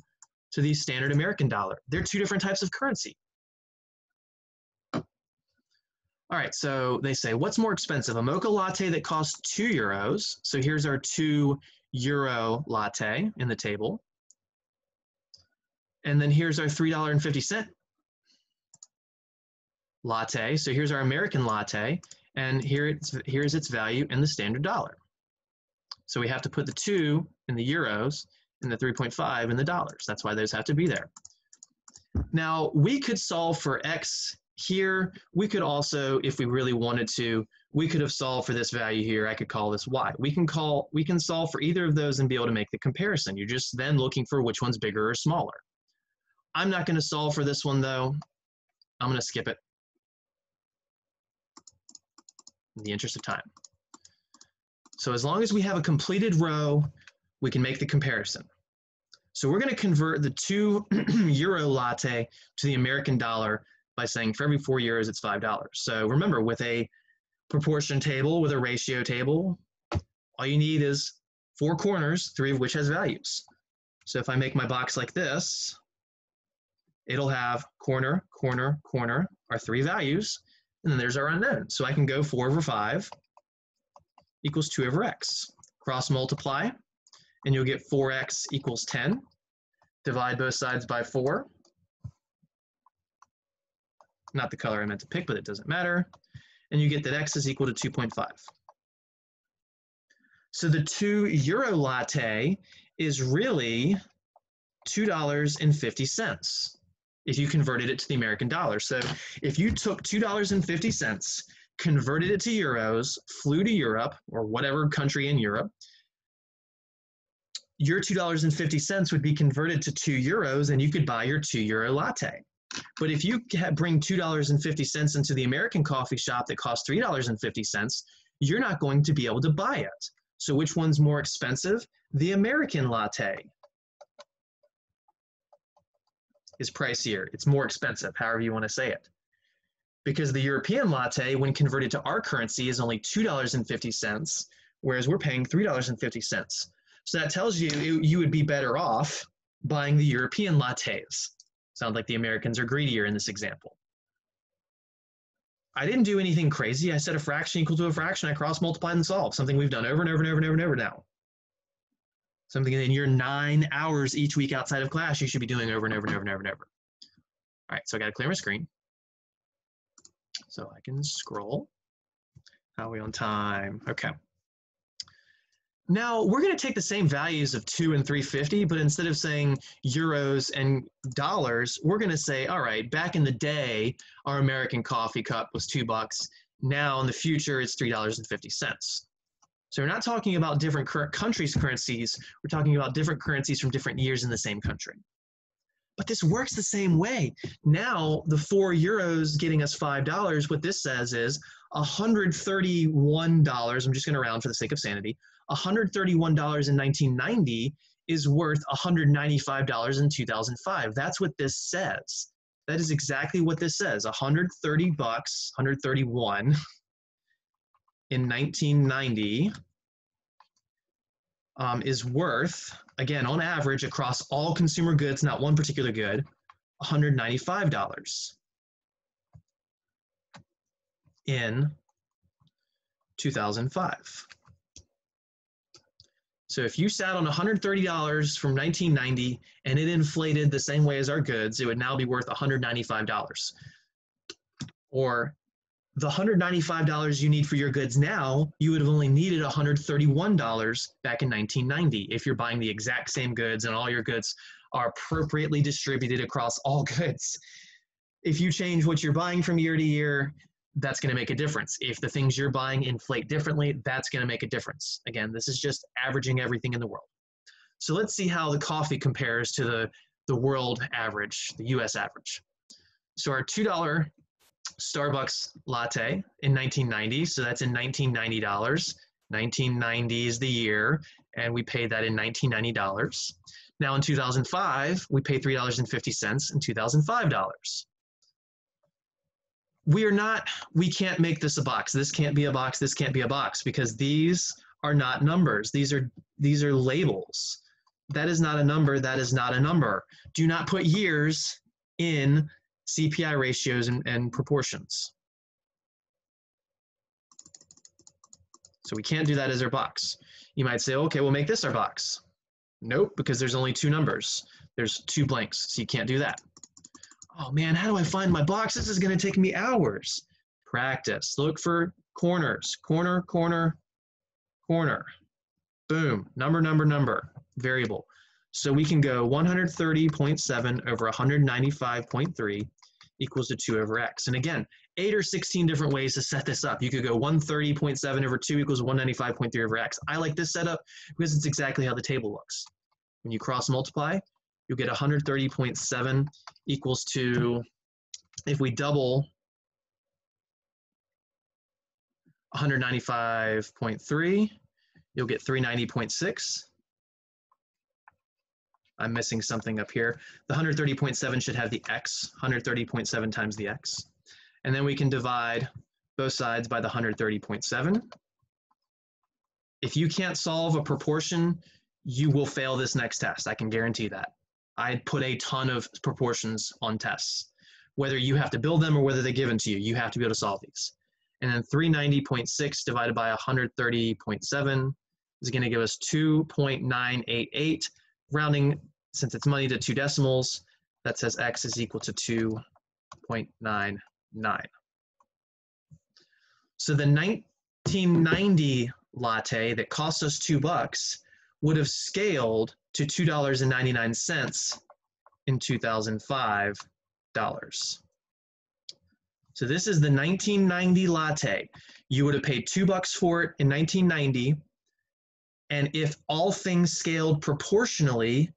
to the standard American dollar. They're two different types of currency. All right, so they say, what's more expensive? A mocha latte that costs 2 euros. So here's our 2 euro latte in the table. And then here's our $3.50 latte. So here's our American latte, and here's its value in the standard dollar. So we have to put the 2 in the euros and the 3.5 in the dollars. That's why those have to be there. Now, we could solve for x here. We could also, if we really wanted to, we could have solved for this value here. I could call this y. We can solve for either of those and be able to make the comparison. You're just then looking for which one's bigger or smaller. I'm not going to solve for this one, though. I'm going to skip it in the interest of time. So as long as we have a completed row, we can make the comparison. So we're going to convert the 2 euro latte to the American dollar by saying for every 4 euros, it's $5. So remember, with a proportion table, with a ratio table, all you need is 4 corners, 3 of which has values. So if I make my box like this, it'll have corner, corner, corner, our 3 values, and then there's our unknown. So I can go 4 over 5 equals 2 over x. Cross multiply, and you'll get 4x equals 10. Divide both sides by 4. Not the color I meant to pick, but it doesn't matter. And you get that x is equal to 2.5. So the 2 euro latte is really $2.50 if you converted it to the American dollar. So if you took $2.50, converted it to euros, flew to Europe or whatever country in Europe, your $2.50 would be converted to 2 euros and you could buy your 2 euro latte. But if you bring $2.50 into the American coffee shop that costs $3.50, you're not going to be able to buy it. So which one's more expensive? The American latte is pricier. It's more expensive, however you want to say it. Because the European latte, when converted to our currency, is only $2.50, whereas we're paying $3.50. So that tells you you would be better off buying the European lattes. Sounds like the Americans are greedier in this example. I didn't do anything crazy. I set a fraction equal to a fraction. I cross multiplied and solved. Something we've done over and over and over and over and over now. Something in your 9 hours each week outside of class you should be doing over and over and over and over and over. All right, so I got to clear my screen so I can scroll. How are we on time? Okay. Now we're going to take the same values of 2 and 350, but instead of saying euros and dollars, we're going to say, all right, back in the day, our American coffee cup was $2. Now in the future, it's $3.50. So we're not talking about different countries' currencies. We're talking about different currencies from different years in the same country. But this works the same way. Now the 4 euros getting us $5, what this says is $131, I'm just going to round for the sake of sanity, $131 in 1990 is worth $195 in 2005. That's what this says. That is exactly what this says. 130 bucks, 131 in 1990 is worth, again, on average across all consumer goods, not one particular good, $195 in 2005. So if you sat on $130 from 1990 and it inflated the same way as our goods, it would now be worth $195. Or the $195 you need for your goods now, you would have only needed $131 back in 1990 if you're buying the exact same goods and all your goods are appropriately distributed across all goods. If you change what you're buying from year to year, that's going to make a difference. If the things you're buying inflate differently, that's going to make a difference. Again, this is just averaging everything in the world. So let's see how the coffee compares to the world average, the US average. So our $2 Starbucks latte in 1990, so that's in $1990. 1990 is the year, and we paid that in $1990. Now in 2005, we paid $3.50 and $2005. We can't make this a box. This can't be a box. This can't be a box because these are not numbers. These are labels. That is not a number. That is not a number. Do not put years in CPI ratios and proportions. So we can't do that as our box. You might say, okay, we'll make this our box. Nope, because there's only 2 numbers. There's 2 blanks, so you can't do that. Oh man, how do I find my box? This is going to take me hours. Practice. Look for corners. Corner, corner, corner. Boom. Number, number, number. Variable. So we can go 130.7 over 195.3 equals to 2 over x. And again, 8 or 16 different ways to set this up. You could go 130.7 over 2 equals 195.3 over x. I like this setup because it's exactly how the table looks. When you cross multiply, you'll get 130.7 equals to, if we double 195.3, you'll get 390.6. I'm missing something up here. The 130.7 should have the x, 130.7 times the x. And then we can divide both sides by the 130.7. If you can't solve a proportion, you will fail this next test. I can guarantee that. I'd put a ton of proportions on tests. Whether you have to build them or whether they're given to you, you have to be able to solve these. And then 390.6 divided by 130.7 is going to give us 2.988. Rounding, since it's money, to 2 decimals, that says x is equal to 2.99. So the 1990 latte that cost us $2 would have scaled to $2.99 in 2005. So this is the 1990 latte. You would have paid $2 for it in 1990, and if all things scaled proportionally,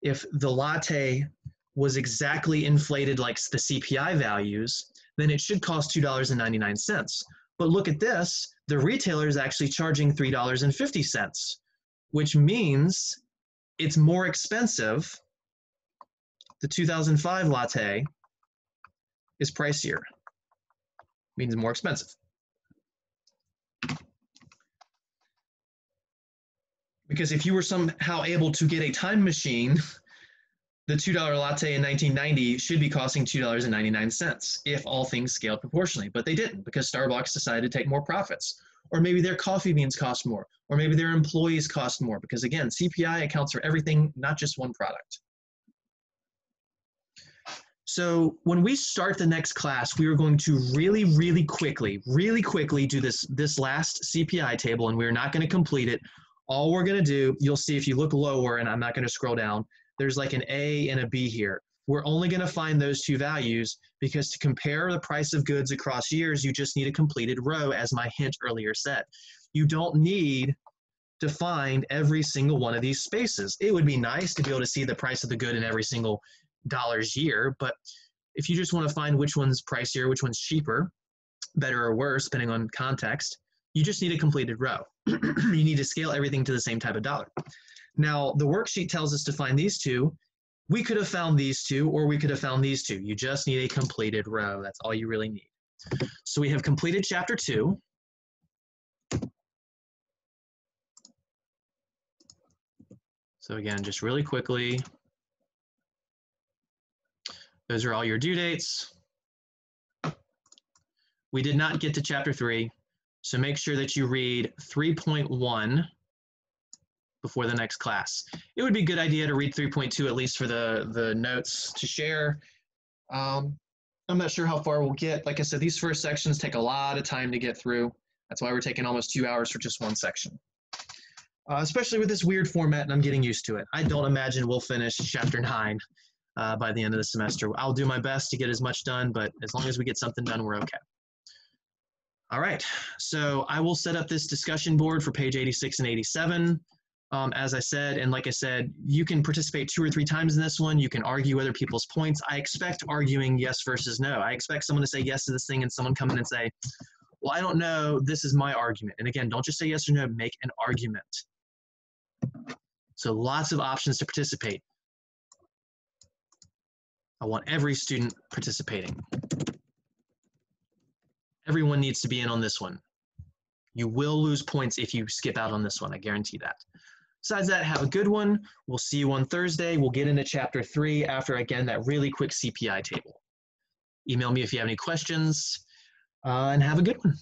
if the latte was exactly inflated like the CPI values, then it should cost $2.99. But look at this, the retailer is actually charging $3.50, which means it's more expensive. The 2005 latte is pricier, means more expensive. Because if you were somehow able to get a time machine, the $2 latte in 1990 should be costing $2.99 if all things scaled proportionally, but they didn't because Starbucks decided to take more profits. Or maybe their coffee beans cost more, or maybe their employees cost more, because again, CPI accounts for everything, not just one product. So when we start the next class, we are going to really quickly do this last CPI table, and we're not going to complete it. All we're going to do, you'll see if you look lower, and I'm not going to scroll down, there's like an A and a B here. We're only going to find those two values because to compare the price of goods across years, you just need a completed row, as my hint earlier said. You don't need to find every single one of these spaces. It would be nice to be able to see the price of the good in every single dollars year, but if you just want to find which one's pricier, which one's cheaper, better or worse, depending on context, you just need a completed row. You need to scale everything to the same type of dollar. Now, the worksheet tells us to find these two. We could have found these two, or we could have found these two. You just need a completed row. That's all you really need. So we have completed chapter 2. So again, just really quickly, those are all your due dates. We did not get to chapter 3, so make sure that you read 3.1 before the next class. It would be a good idea to read 3.2 at least for the notes to share. I'm not sure how far we'll get. Like I said, these first sections take a lot of time to get through. That's why we're taking almost 2 hours for just one section. Especially with this weird format, and I'm getting used to it. I don't imagine we'll finish chapter 9 by the end of the semester. I'll do my best to get as much done, but as long as we get something done, we're okay. All right, so I will set up this discussion board for page 86 and 87. As I said, and like I said, you can participate 2 or 3 times in this one. You can argue other people's points. I expect arguing yes versus no. I expect someone to say yes to this thing and someone come in and say, well, I don't know, this is my argument. And again, don't just say yes or no, make an argument. So lots of options to participate. I want every student participating. Everyone needs to be in on this one. You will lose points if you skip out on this one, I guarantee that. Besides that, have a good one. We'll see you on Thursday. We'll get into chapter 3 after, again, that really quick CPI table. Email me if you have any questions, and have a good one.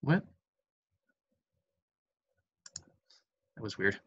What? That was weird.